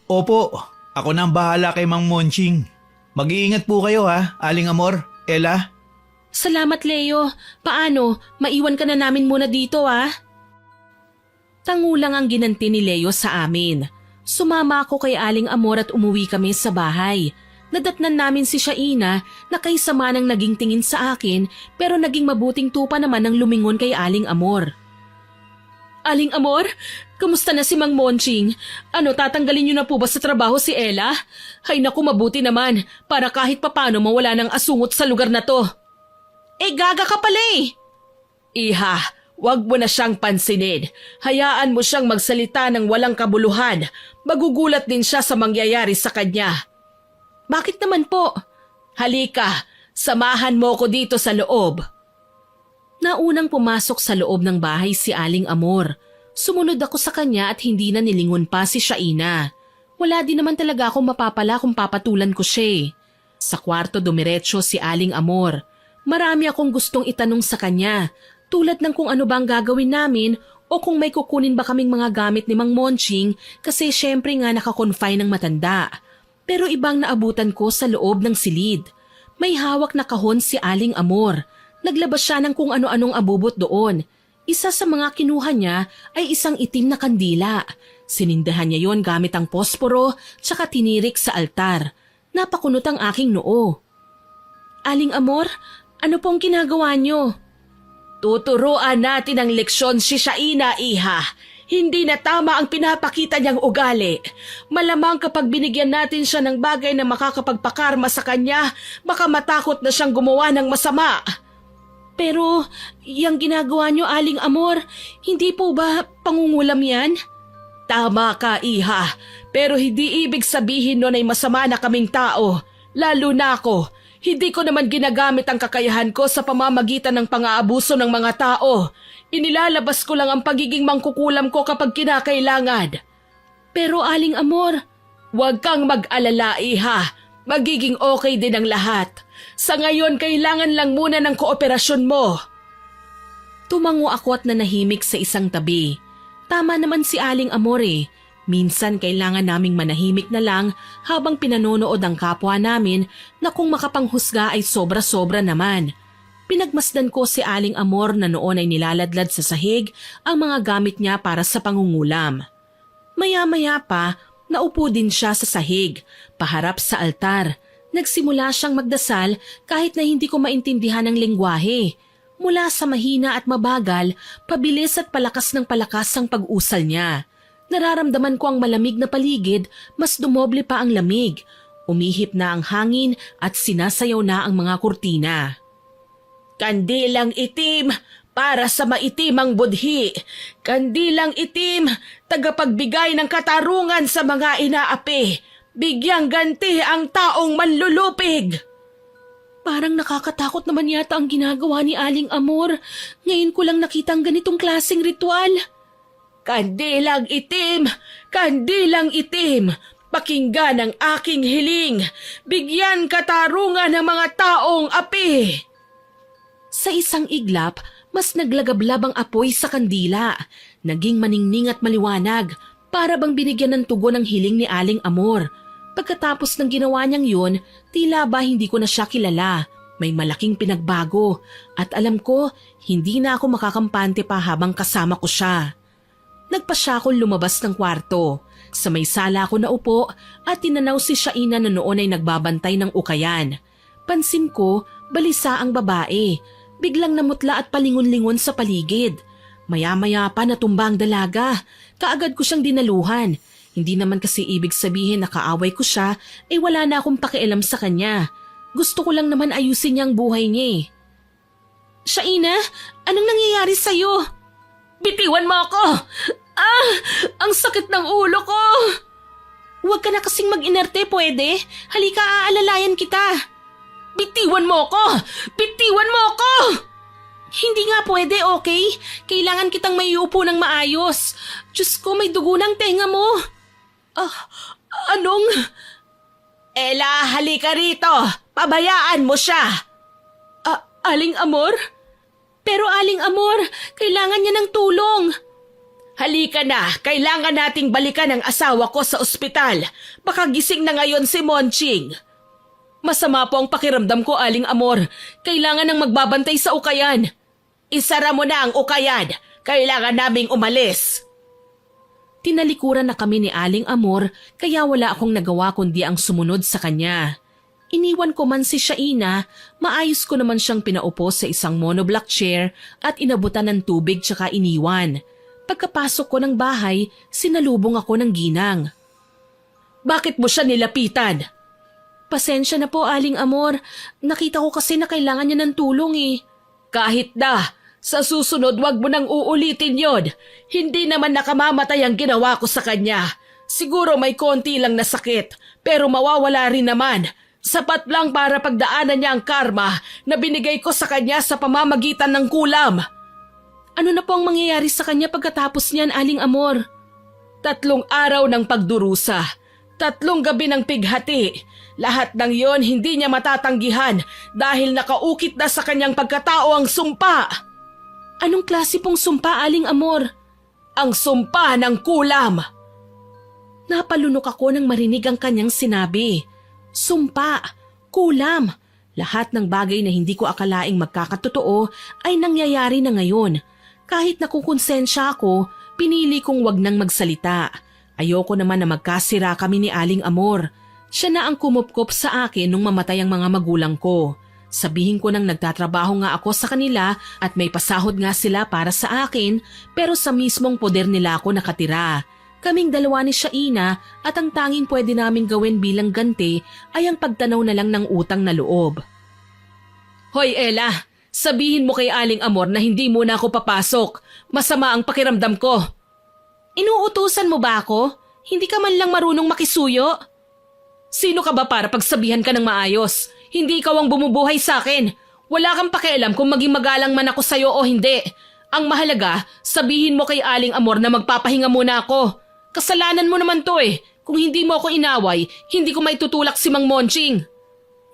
Opo, ako na ang bahala kay Mang Monching. Mag-iingat po kayo ha, Aling Amor, Ella. Salamat, Leo. Paano? Maiwan ka na namin muna dito, ah? Tangulang ang ginanti ni Leo sa amin. Sumama ako kay Aling Amor at umuwi kami sa bahay. Nadatnan namin si Shaina na kay sama ng naging tingin sa akin pero naging mabuting tupa naman ng lumingon kay Aling Amor. Aling Amor, kamusta na si Mang Monching? Ano, tatanggalin niyo na po ba sa trabaho si Ella? Hay naku, mabuti naman para kahit papano mawala ng asungot sa lugar na to. Gaga ka pala eh. Iha, wag mo na siyang pansinin. Hayaan mo siyang magsalita ng walang kabuluhan. Magugulat din siya sa mangyayari sa kanya. Bakit naman po? Halika, samahan mo ko dito sa loob. Naunang pumasok sa loob ng bahay si Aling Amor. Sumunod ako sa kanya at hindi na nilingon pa si Shaina. Wala din naman talaga akong mapapala kung papatulan ko siya. Sa kwarto dumiretso si Aling Amor. Marami akong gustong itanong sa kanya, tulad ng kung ano bang gagawin namin o kung may kukunin ba kaming mga gamit ni Mang Monching kasi syempre nga nakakonfine ng matanda. Pero ibang naabutan ko sa loob ng silid. May hawak na kahon si Aling Amor. Naglabas siya ng kung ano-anong abubot doon. Isa sa mga kinuha niya ay isang itim na kandila. Sinindahan niya yon gamit ang posporo tsaka tinirik sa altar. Napakunot ang aking noo. Aling Amor, ano pong ginagawa niyo? Tuturuan natin ang leksyon si Shaina, Iha. Hindi na tama ang pinapakita niyang ugali. Malamang kapag binigyan natin siya ng bagay na makakapagpakarma sa kanya, baka matakot na siyang gumawa ng masama. Pero, yung ginagawa niyo, Aling Amor, hindi po ba pangungulam yan? Tama ka, Iha. Pero hindi ibig sabihin nun ay masama na kaming tao. Lalo na ako. Hindi ko naman ginagamit ang kakayahan ko sa pamamagitan ng pang-aabuso ng mga tao. Inilalabas ko lang ang pagiging mangkukulam ko kapag kinakailangan. Pero Aling Amor, huwag kang mag-alala, Iha. Magiging okay din ang lahat. Sa ngayon, kailangan lang muna ng kooperasyon mo. Tumango ako at nanahimik sa isang tabi. Tama naman si Aling Amor eh. Minsan kailangan naming manahimik na lang habang pinanonood ang kapwa namin na kung makapanghusga ay sobra-sobra naman. Pinagmasdan ko si Aling Amor na noon ay nilaladlad sa sahig ang mga gamit niya para sa pangungulam. Maya-maya pa, naupo din siya sa sahig, paharap sa altar. Nagsimula siyang magdasal kahit na hindi ko maintindihan ang lengguwahe. Mula sa mahina at mabagal, pabilis at palakas ng palakas ang pag-usal niya. Nararamdaman ko ang malamig na paligid, mas dumoble pa ang lamig. Umihip na ang hangin at sinasayaw na ang mga kurtina. Kandilang itim para sa maitim ang budhi. Kandilang itim, tagapagbigay ng katarungan sa mga inaapi. Bigyang ganti ang taong manlulupig. Parang nakakatakot naman yata ang ginagawa ni Aling Amor. Ngayon ko lang nakitang ganitong klaseng ritual. Kandilang itim! Kandilang itim! Pakinggan ang aking hiling! Bigyan katarungan ng mga taong api! Sa isang iglap, mas naglagablab ang apoy sa kandila. Naging maningning at maliwanag, para bang binigyan ng tugon ang hiling ni Aling Amor. Pagkatapos ng ginawa niyang yun, tila ba hindi ko na siya kilala. May malaking pinagbago at alam ko hindi na ako makakampante pa habang kasama ko siya. Nagpasya akong lumabas ng kwarto. Sa may sala ako naupo at tinanaw si Shaina na noon ay nagbabantay ng ukayan. Pansin ko, balisa ang babae. Biglang namutla at palingon-lingon sa paligid. Maya-maya pa natumba ang dalaga. Kaagad ko siyang dinaluhan. Hindi naman kasi ibig sabihin na kaaway ko siya, wala na akong pakialam sa kanya. Gusto ko lang naman ayusin niya ang buhay niya eh. Shaina, anong nangyayari sa'yo? Bitiwan mo ako! Ang sakit ng ulo ko! Huwag ka na kasing mag-inerte, pwede? Halika, aalalayan kita. Bitiwan mo ako! Bitiwan mo ako! Hindi nga pwede, okay? Kailangan kitang maiupo ng maayos. Diyos ko, may dugo ng tenga mo. Anong? Ella, halika rito. Pabayaan mo siya. Aling Amor? Pero Aling Amor, kailangan niya ng tulong. Halika na, kailangan nating balikan ang asawa ko sa ospital. Baka gising na ngayon si Monching. Masama po ang pakiramdam ko, Aling Amor. Kailangan nang magbabantay sa ukayan. Isara mo na ang ukayan. Kailangan naming umalis. Tinalikuran na kami ni Aling Amor kaya wala akong nagawa kundi ang sumunod sa kanya. Iniwan ko man si Shaina, maayos ko naman siyang pinaupo sa isang monoblock chair at inabutan ng tubig tsaka iniwan. Pagkapasok ko ng bahay, sinalubong ako ng ginang. Bakit mo siya nilapitan? Pasensya na po, Aling Amor. Nakita ko kasi na kailangan niya ng tulong eh. Kahit na, sa susunod wag mo nang uulitin yon. Hindi naman nakamamatay ang ginawa ko sa kanya. Siguro may konti lang na sakit, pero mawawala rin naman. Sapat lang para pagdaanan niya ang karma na binigay ko sa kanya sa pamamagitan ng kulam. Ano na po ang mangyayari sa kanya pagkatapos niyan, Aling Amor? 3 araw ng pagdurusa, 3 gabi ng pighati. Lahat ng yon hindi niya matatanggihan dahil nakaukit na sa kanyang pagkatao ang sumpa. Anong klase pong sumpa, Aling Amor? Ang sumpa ng kulam. Napalunok ako nang marinig ang kanyang sinabi. Sumpa, kulam, lahat ng bagay na hindi ko akalaing magkakatotoo ay nangyayari na ngayon. Kahit nakukonsensya ako, pinili kong wag nang magsalita. Ayoko naman na magkasira kami ni Aling Amor. Siya na ang kumupkop sa akin nung mamatay ang mga magulang ko. Sabihin ko nang nagtatrabaho nga ako sa kanila at may pasahod nga sila para sa akin, pero sa mismong poder nila ako nakatira. Kaming dalawa ni Shaina at ang tanging pwede naming gawin bilang ganti ay ang pagtanaw na lang ng utang na loob. Hoy Ella, sabihin mo kay Aling Amor na hindi muna ako papasok. Masama ang pakiramdam ko. Inuutusan mo ba ako? Hindi ka man lang marunong makisuyo? Sino ka ba para pagsabihan ka ng maayos? Hindi ikaw ang bumubuhay sa akin. Wala kang pakialam kung maging magalang man ako sa'yo o hindi. Ang mahalaga, sabihin mo kay Aling Amor na magpapahinga muna ako. Kasalanan mo naman to eh. Kung hindi mo ako inaway, hindi ko maitutulak si Mang Monching.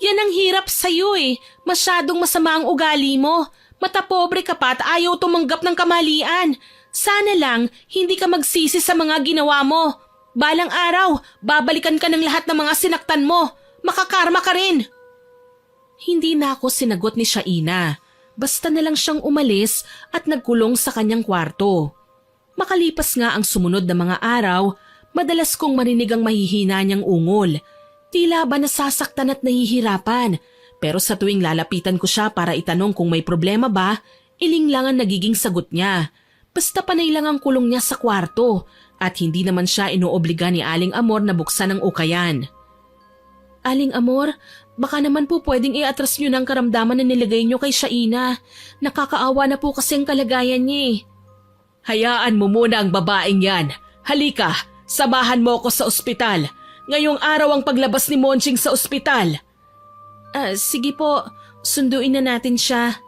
Yan ang hirap sa'yo eh. Masyadong masama ang ugali mo. Matapobre ka pa at ayaw tumanggap ng kamalian. Sana lang hindi ka magsisi sa mga ginawa mo. Balang araw, babalikan ka ng lahat ng mga sinaktan mo. Makakarma ka rin. Hindi na ako sinagot ni Shaina. Basta na lang siyang umalis at nagkulong sa kanyang kwarto. Makalipas nga ang sumunod na mga araw, madalas kong marinig ang mahihina niyang ungol. Tila ba nasasaktan at nahihirapan. Pero sa tuwing lalapitan ko siya para itanong kung may problema ba, iling lang ang nagiging sagot niya. Basta panay lang ang kulong niya sa kwarto at hindi naman siya inoobliga ni Aling Amor na buksan ang ukayan. Aling Amor, baka naman po pwedeng i-atras niyo ng karamdaman na nilagay niyo kay Shaina. Nakakaawa na po kasi ang kalagayan niya eh. Hayaan mo muna ang babaeng yan. Halika, samahan mo ako sa ospital. Ngayong araw ang paglabas ni Monching sa ospital. Sige po, sunduin na natin siya.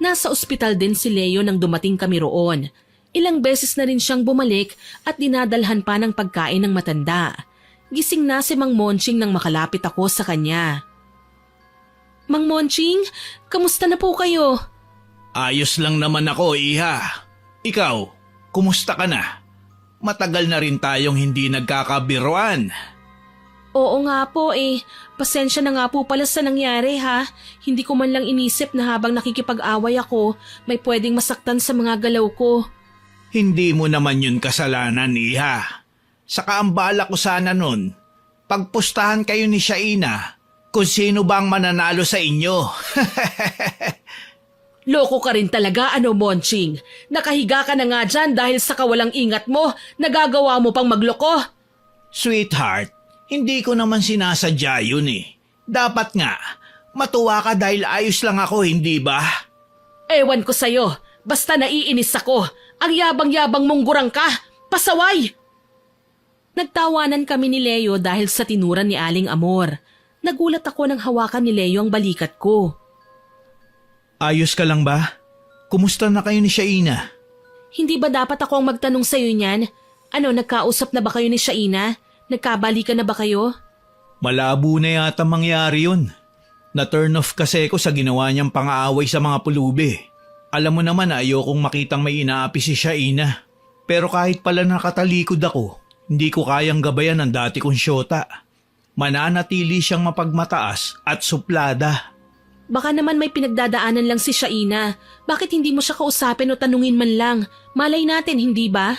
Nasa ospital din si Leo nang dumating kami roon. Ilang beses na rin siyang bumalik at dinadalhan pa ng pagkain ng matanda. Gising na si Mang Monching nang makalapit ako sa kanya. Mang Monching, kamusta na po kayo? Ayos lang naman ako, Iha. Ikaw, kumusta ka na? Matagal na rin tayong hindi nagkakabiruan. Oo nga po eh. Pasensya na nga po pala sa nangyari ha. Hindi ko man lang inisip na habang nakikipag-away ako, may pwedeng masaktan sa mga galaw ko. Hindi mo naman yun kasalanan, Iha. Saka ang bala ko sana nun, pagpustahan kayo ni Shaina kung sino bang mananalo sa inyo. Loko ka rin talaga, ano, Monching? Nakahiga ka na nga dyan dahil sa kawalang ingat mo, nagagawa mo pang magloko. Sweetheart, hindi ko naman sinasadya yun eh. Dapat nga, matuwa ka dahil ayos lang ako, hindi ba? Ewan ko sa'yo, basta naiinis ako. Ang yabang-yabang mong gurang ka, pasaway! Nagtawanan kami ni Leo dahil sa tinuran ni Aling Amor. Nagulat ako nang hawakan ni Leo ang balikat ko. Ayos ka lang ba? Kumusta na kayo ni Shaina? Hindi ba dapat ako ang magtanong sa'yo niyan? Ano, nagkausap na ba kayo ni Shaina? Nagkabalikan na ba kayo? Malabo na yata mangyari yun. Na-turn off kasi ako sa ginawa niyang pang-aaway sa mga pulubi. Alam mo naman na ayokong makitang may inaapi si Shaina. Pero kahit pala nakatalikod ako, hindi ko kayang gabayan ang dati kong syota. Mananatili siyang mapagmataas at suplada. Baka naman may pinagdadaanan lang si Shaina. Bakit hindi mo siya kausapin o tanungin man lang? Malay natin, hindi ba?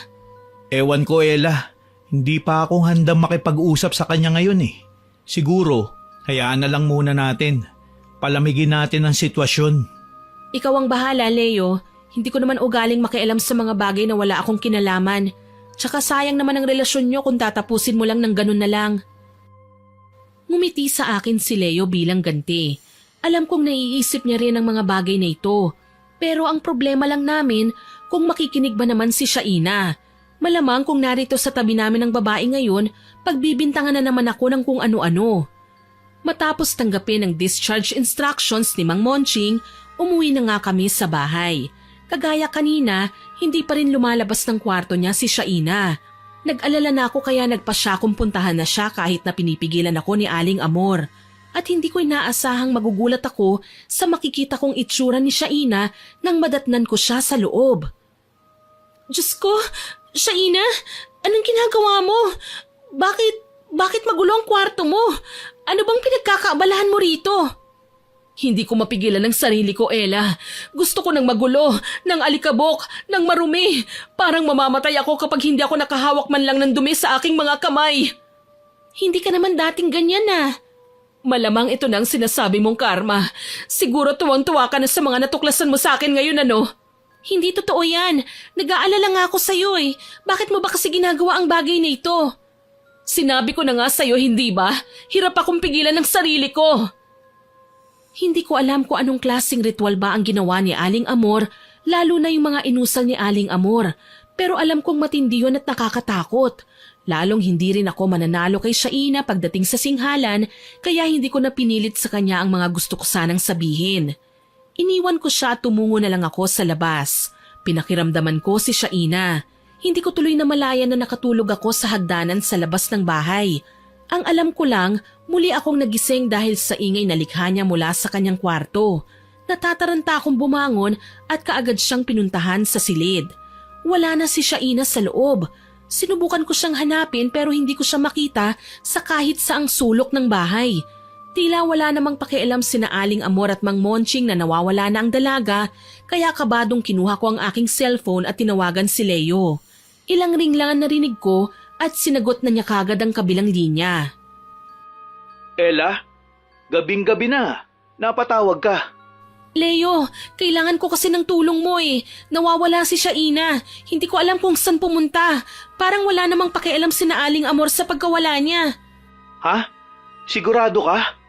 Ewan ko, Ella. Hindi pa akong handang makipag-usap sa kanya ngayon eh. Siguro, hayaan na lang muna natin. Palamigin natin ang sitwasyon. Ikaw ang bahala, Leo. Hindi ko naman ugaling makialam sa mga bagay na wala akong kinalaman. Tsaka sayang naman ang relasyon nyo kung tatapusin mo lang ng ganun na lang. Ngumiti sa akin si Leo bilang ganti. Alam kong naiisip niya rin ang mga bagay na ito. Pero ang problema lang namin kung makikinig ba naman si Shaina. Malamang kung narito sa tabi namin ang babae ngayon, pagbibintangan na naman ako ng kung ano-ano. Matapos tanggapin ang discharge instructions ni Mang Monching, umuwi na nga kami sa bahay. Kagaya kanina, hindi pa rin lumalabas ng kwarto niya si Shaina. Nag-alala na ako kaya nagpa siya kung puntahan na siya kahit na pinipigilan ako ni Aling Amor. At hindi ko inaasahang magugulat ako sa makikita kong itsura ni Shaina nang madatnan ko siya sa loob. Diyos ko, Shaina, anong ginagawa mo? Bakit magulo ang kwarto mo? Ano bang pinagkakaabalahan mo rito? Hindi ko mapigilan ang sarili ko, Ella. Gusto ko ng magulo, ng alikabok, ng marumi. Parang mamamatay ako kapag hindi ako nakahawak man lang ng dumi sa aking mga kamay. Hindi ka naman dating ganyan ah. Malamang ito na ang sinasabi mong karma. Siguro tuwang-tuwa ka na sa mga natuklasan mo sa akin ngayon, ano? Hindi totoo yan. Nag-aalala nga ako sa'yo eh. Bakit mo ba kasi ginagawa ang bagay na ito? Sinabi ko na nga sa'yo, hindi ba? Hirap akong pigilan ng sarili ko. Hindi ko alam kung anong klaseng ritual ba ang ginawa ni Aling Amor, lalo na yung mga inusal ni Aling Amor. Pero alam kong matindi yun at nakakatakot. Lalong hindi rin ako mananalo kay Shaina pagdating sa singhalan, kaya hindi ko na pinilit sa kanya ang mga gusto ko sanang sabihin. Iniwan ko siya at tumungo na lang ako sa labas. Pinakiramdaman ko si Shaina. Hindi ko tuloy na malayan na nakatulog ako sa hagdanan sa labas ng bahay. Ang alam ko lang, muli akong nagising dahil sa ingay na likha niya mula sa kanyang kwarto. Natataranta akong bumangon at kaagad siyang pinuntahan sa silid. Wala na si Shaina sa loob. Sinubukan ko siyang hanapin pero hindi ko siya makita sa kahit saang sulok ng bahay. Tila wala namang pakialam sina Aling Amor at Mang Monching na nawawala na ang dalaga, kaya kabadong kinuha ko ang aking cellphone at tinawagan si Leo. Ilang ring lang ang narinig ko at sinagot na niya kagad ang kabilang linya. Ella, gabing-gabi na. Napatawag ka. Leo, kailangan ko kasi ng tulong mo eh. Nawawala si Shaina. Hindi ko alam kung saan pumunta. Parang wala namang pakialam sina Aling Amor sa pagkawala niya. Ha? Sigurado ka?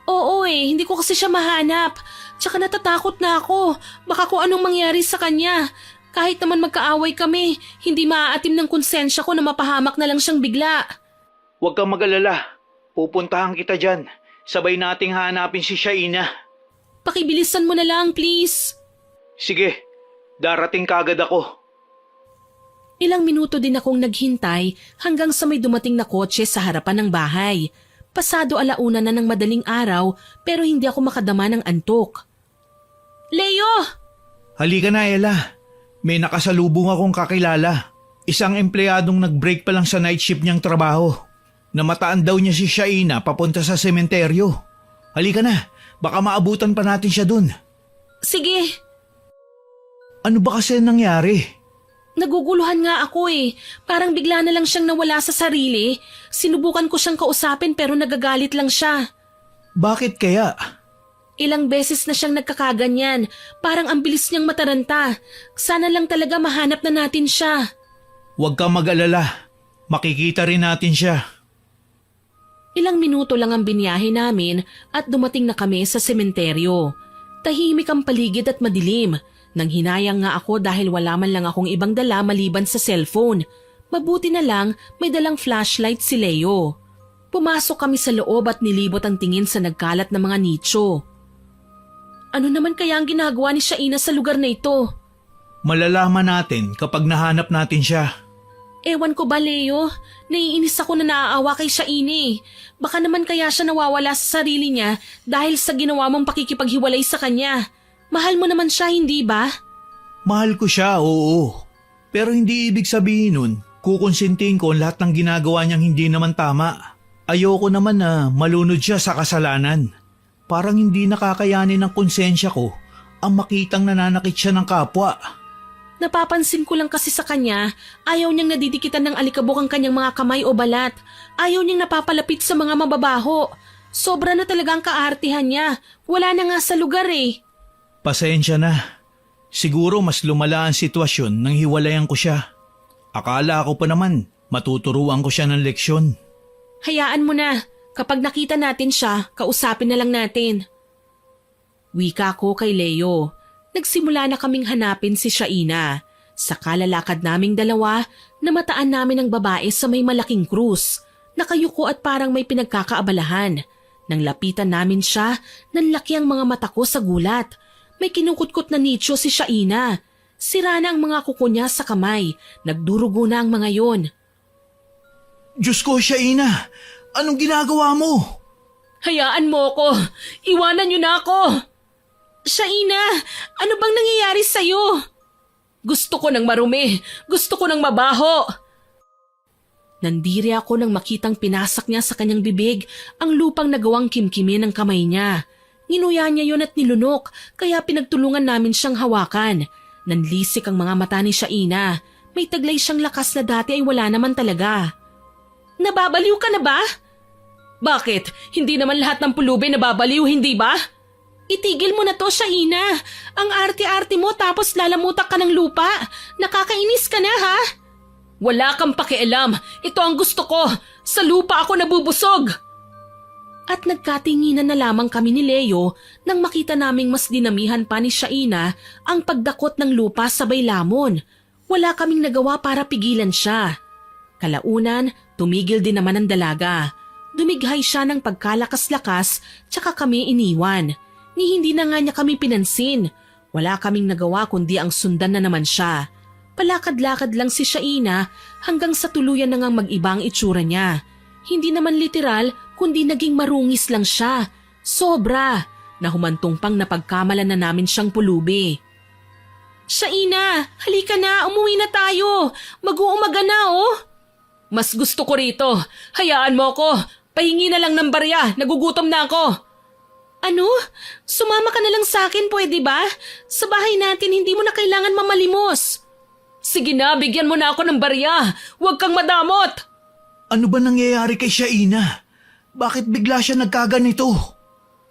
Oo eh, hindi ko kasi siya mahanap. Tsaka natatakot na ako. Baka kung anong mangyari sa kanya. Kahit naman magkaaway kami, hindi maaatim ng konsensya ko na mapahamak na lang siyang bigla. Huwag kang mag-alala. Pupuntahan kita dyan. Sabay nating hanapin si Shaina. Pakibilisan mo na lang, please. Sige, darating kagad ako. Ilang minuto din akong naghintay hanggang sa may dumating na kotse sa harapan ng bahay. Pasado 1:00 na ng madaling araw pero hindi ako makadama ng antok. Leo! Halika na, Ella. May nakasalubong akong kakilala. Isang empleyadong nag-break pa lang sa night shift niyang trabaho. Namataan daw niya si Shaina papunta sa sementeryo. Halika na. Baka maabutan pa natin siya dun. Sige. Ano ba kasi nangyari? Naguguluhan nga ako eh. Parang bigla na lang siyang nawala sa sarili. Sinubukan ko siyang kausapin pero nagagalit lang siya. Bakit kaya? Ilang beses na siyang nagkakaganyan. Parang ang bilis niyang mataranta. Sana lang talaga mahanap na natin siya. Huwag kang mag-alala. Makikita rin natin siya. Ilang minuto lang ang binyahe namin at dumating na kami sa sementeryo. Tahimik ang paligid at madilim. Nang hinayang nga ako dahil wala man lang akong ibang dala maliban sa cellphone. Mabuti na lang may dalang flashlight si Leo. Pumasok kami sa loob at nilibot ang tingin sa nagkalat na mga nicho. Ano naman kaya ang ginagawa ni Shaina sa lugar na ito? Malalaman natin kapag nahanap natin siya. Ewan ko ba, Leo? Naiinis ako na naaawa kay Shaina. Baka naman kaya siya nawawala sa sarili niya dahil sa ginawa mong pakikipaghiwalay sa kanya. Mahal mo naman siya, hindi ba? Mahal ko siya, oo. Pero hindi ibig sabihin nun, kukonsintihin ko lahat ng ginagawa niyang hindi naman tama. Ayoko naman na malunod siya sa kasalanan. Parang hindi nakakayanin ng konsensya ko ang makitang nananakit siya ng kapwa. Napapansin ko lang kasi sa kanya, ayaw niyang nadidikitan ng alikabok ang kanyang mga kamay o balat. Ayaw niyang napapalapit sa mga mababaho. Sobra na talaga ang kaartihan niya. Wala na nga sa lugar eh. Pasensya na. Siguro mas lumala ang sitwasyon nang hiwalayan ko siya. Akala ko pa naman matuturuan ko siya ng leksyon. Hayaan mo na. Kapag nakita natin siya, kausapin na lang natin. Wika ko kay Leo. Nagsimula na kaming hanapin si Shaina. Sa kalalakad naming dalawa, namataan namin ang babae sa may malaking krus. Nakayuko at parang may pinagkakaabalahan. Nang lapitan namin siya, nanlaki ang mga mata ko sa gulat. May kinukutkot na nicho si Shaina. Sira na ang mga kuko niya sa kamay. Nagdurugo na ang mga yon. Diyos ko, Shaina! Anong ginagawa mo? Hayaan mo ko! Iwanan niyo na ako! Shaina! Ano bang nangyayari sa'yo? Gusto ko ng marumi. Gusto ko ng mabaho. Nandiri ako nang makitang pinasak niya sa kanyang bibig ang lupang nagawang kimkimin ng kamay niya. Nginuya niya yon at nilunok, kaya pinagtulungan namin siyang hawakan. Nanlisik ang mga mata ni Shaina. May taglay siyang lakas na dati ay wala naman talaga. Nababaliw ka na ba? Bakit? Hindi naman lahat ng pulubi nababaliw, hindi ba? Itigil mo na to, Shaina. Ang arte-arte mo tapos lalamutak ka ng lupa. Nakakainis ka na, ha? Wala kang pakialam. Ito ang gusto ko. Sa lupa ako nabubusog. At nagkatinginan na lamang kami ni Leo nang makita naming mas dinamihan pa ni Shaina ang pagdakot ng lupa sabay lamon. Wala kaming nagawa para pigilan siya. Kalaunan, tumigil din naman ang dalaga. Dumighay siya ng pagkalakas-lakas tsaka kami iniwan. Ni hindi na nga niya kami pinansin. Wala kaming nagawa kundi ang sundan na naman siya. Palakad-lakad lang si Shaina hanggang sa tuluyan na ngang mag-iba ang itsura niya. Hindi naman literal kundi naging marungis lang siya. Sobra. Nahumantong pang napagkamalan na namin siyang pulubi. Shaina, halika na, umuwi na tayo. Mag-uumaga na oh. Mas gusto ko rito. Hayaan mo ko. Pahingi na lang ng barya. Nagugutom na ako. Ano? Sumama ka na lang sa akin, pwede ba? Sa bahay natin, hindi mo na kailangan mamalimos. Sige na, bigyan mo na ako ng barya. Huwag kang madamot. Ano ba nangyayari kay Shaina? Bakit bigla siya nagkaganito?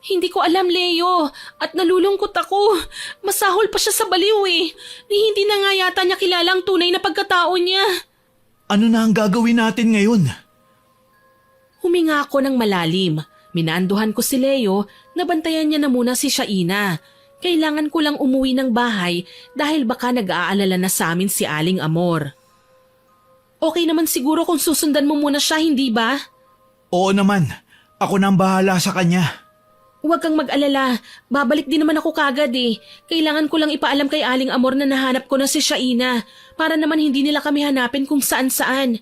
Hindi ko alam, Leo. At nalulungkot ako. Masahol pa siya sa baliw eh. Hindi na nga yata niya kilala ang tunay na pagkatao niya. Ano na ang gagawin natin ngayon? Huminga ako ng malalim. Minaanduhan ko si Leo na bantayan niya na muna si Shaina. Kailangan ko lang umuwi ng bahay dahil baka nag-aalala na sa amin si Aling Amor. Okay naman siguro kung susundan mo muna siya, hindi ba? Oo naman. Ako nang bahala sa kanya. Huwag kang mag-alala. Babalik din naman ako kagad eh. Kailangan ko lang ipaalam kay Aling Amor na nahanap ko na si Shaina para naman hindi nila kami hanapin kung saan-saan.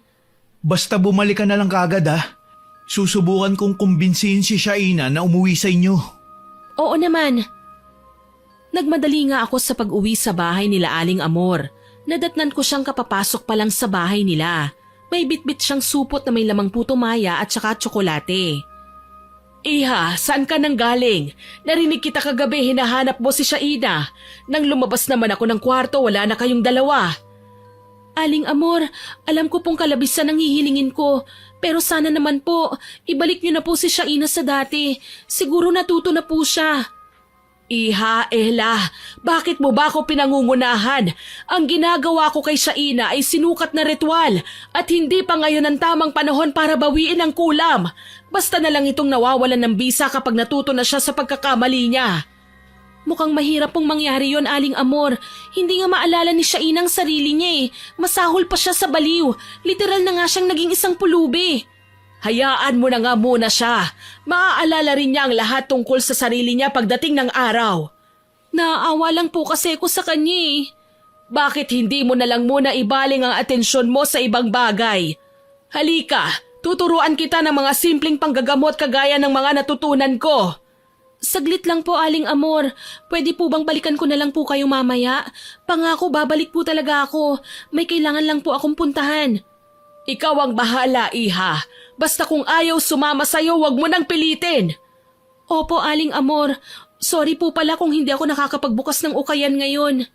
Basta bumalik ka na lang kagad ha. Susubukan kong kumbinsihin si Shaina na umuwi sa inyo. Oo naman. Nagmadali nga ako sa pag-uwi sa bahay nila Aling Amor. Nadatnan ko siyang kapapasok pa lang sa bahay nila. May bitbit siyang supot na may lamang puto maya at saka tsokolate. Iha, saan ka nang galing? Narinig kita kagabi hinahanap mo si Shaina. Nang lumabas naman ako ng kwarto, wala na kayong dalawa. Aling Amor, alam ko pong kalabisan ang hihilingin ko. Pero sana naman po, ibalik niyo na po si Shaina sa dati. Siguro natuto na po siya. Iha, Ella, bakit mo ba ako pinangungunahan? Ang ginagawa ko kay Shaina ay sinukat na ritual at hindi pa ngayon ang tamang panahon para bawiin ang kulam. Basta na lang itong nawawalan ng bisa kapag natuto na siya sa pagkakamali niya. Mukhang mahirap pong mangyari yon, Aling Amor. Hindi nga maalala ni Shaina ang sarili niya eh. Masahol pa siya sa baliw. Literal na nga siyang naging isang pulubi. Hayaan mo na nga muna siya. Maaalala rin niya ang lahat tungkol sa sarili niya pagdating ng araw. Naaawa lang po kasi ko sa kanya eh. Bakit hindi mo na lang muna ibaling ang atensyon mo sa ibang bagay? Halika, tuturuan kita ng mga simpleng panggagamot kagaya ng mga natutunan ko. Saglit lang po, Aling Amor. Pwede po bang balikan ko na lang po kayo mamaya? Pangako, babalik po talaga ako. May kailangan lang po akong puntahan. Ikaw ang bahala, Iha. Basta kung ayaw sumama sa'yo, wag mo nang pilitin. Opo, Aling Amor. Sorry po pala kung hindi ako nakakapagbukas ng ukayan ngayon.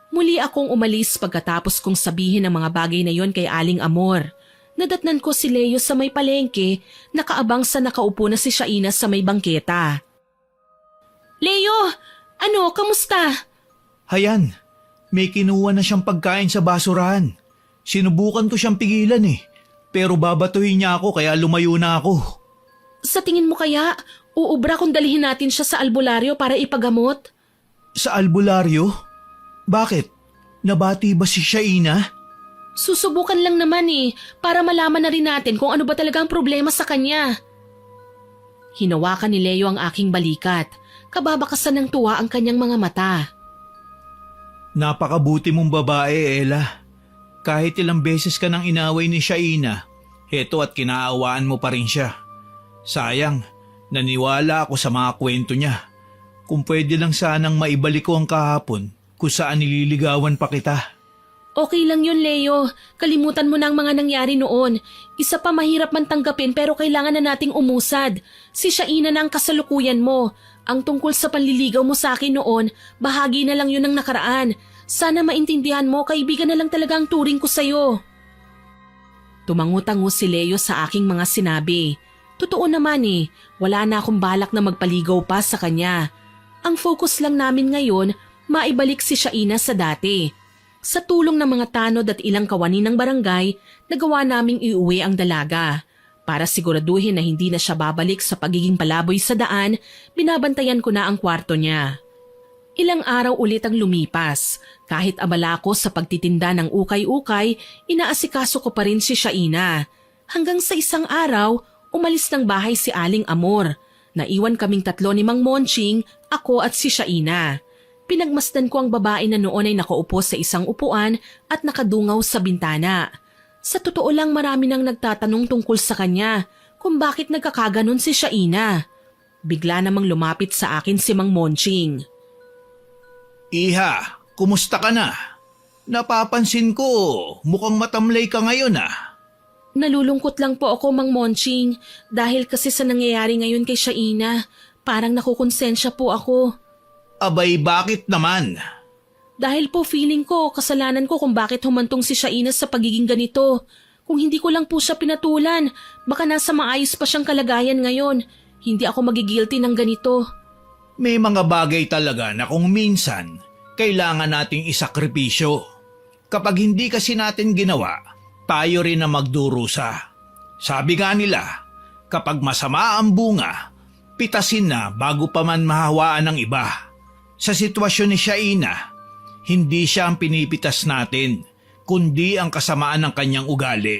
Muli akong umalis pagkatapos kong sabihin ang mga bagay na yon kay Aling Amor. Nadatnan ko si Leo sa may palengke, nakaabang sa nakaupo na si Shaina sa may bangketa. Leo! Ano, kamusta? Hayan, may kinuha na siyang pagkain sa basurahan. Sinubukan ko siyang pigilan eh. Pero babatuhin niya ako kaya lumayo na ako. Sa tingin mo kaya, uubra kung dalhin natin siya sa albularyo para ipagamot? Sa albularyo? Bakit? Nabati ba si Shaina? Susubukan lang naman eh, para malaman na rin natin kung ano ba talaga ang problema sa kanya. Hinawakan ni Leo ang aking balikat. Kababakasan ng tuwa ang kanyang mga mata. Napakabuti mong babae, Ella. Kahit ilang beses ka nang inaway ni Shaina, heto at kinaawaan mo pa rin siya. Sayang, naniwala ako sa mga kwento niya. Kung pwede lang sanang maibalik ko ang kahapon kung saan nililigawan pa kita. Okay lang yun, Leo. Kalimutan mo na ang mga nangyari noon. Isa pa mahirap man tanggapin pero kailangan na nating umusad. Si Shaina na ang kasalukuyan mo. Ang tungkol sa panliligaw mo sa akin noon, bahagi na lang yun ng nakaraan. Sana maintindihan mo, kaibigan na lang talaga ang turing ko sa'yo. Tumangutango si Leo sa aking mga sinabi. Totoo naman eh, wala na akong balak na magpaligaw pa sa kanya. Ang focus lang namin ngayon, maibalik si Shaina sa dati. Sa tulong ng mga tanod at ilang kawani ng barangay, nagawa naming iuwi ang dalaga. Para siguraduhin na hindi na siya babalik sa pagiging palaboy sa daan, binabantayan ko na ang kwarto niya. Ilang araw ulit ang lumipas. Kahit abala ko sa pagtitinda ng ukay-ukay, inaasikaso ko pa rin si Shaina. Hanggang sa isang araw, umalis ng bahay si Aling Amor. Naiwan kaming tatlo ni Mang Monching, ako at si Shaina. Pinagmasdan ko ang babae na noon ay nakaupo sa isang upuan at nakadungaw sa bintana. Sa totoo lang marami nang nagtatanong tungkol sa kanya kung bakit nagkakaganon si Shaina. Bigla namang lumapit sa akin si Mang Monching. Iha, kumusta ka na? Napapansin ko, mukhang matamlay ka ngayon ah. Nalulungkot lang po ako, Mang Monching, dahil kasi sa nangyayari ngayon kay Shaina. Parang nakukonsensya po ako. Abay, bakit naman? Dahil po feeling ko, kasalanan ko kung bakit humantong si Shaina sa pagiging ganito. Kung hindi ko lang po siya pinatulan, baka nasa maayos pa siyang kalagayan ngayon. Hindi ako magigilty ng ganito. May mga bagay talaga na kung minsan, kailangan nating isakripisyo. Kapag hindi kasi natin ginawa, tayo rin na magdurusa. Sabi nga nila, kapag masama ang bunga, pitasin na bago pa man mahawaan ng iba. Sa sitwasyon ni Shaina, hindi siya ang pinipitas natin, kundi ang kasamaan ng kanyang ugali.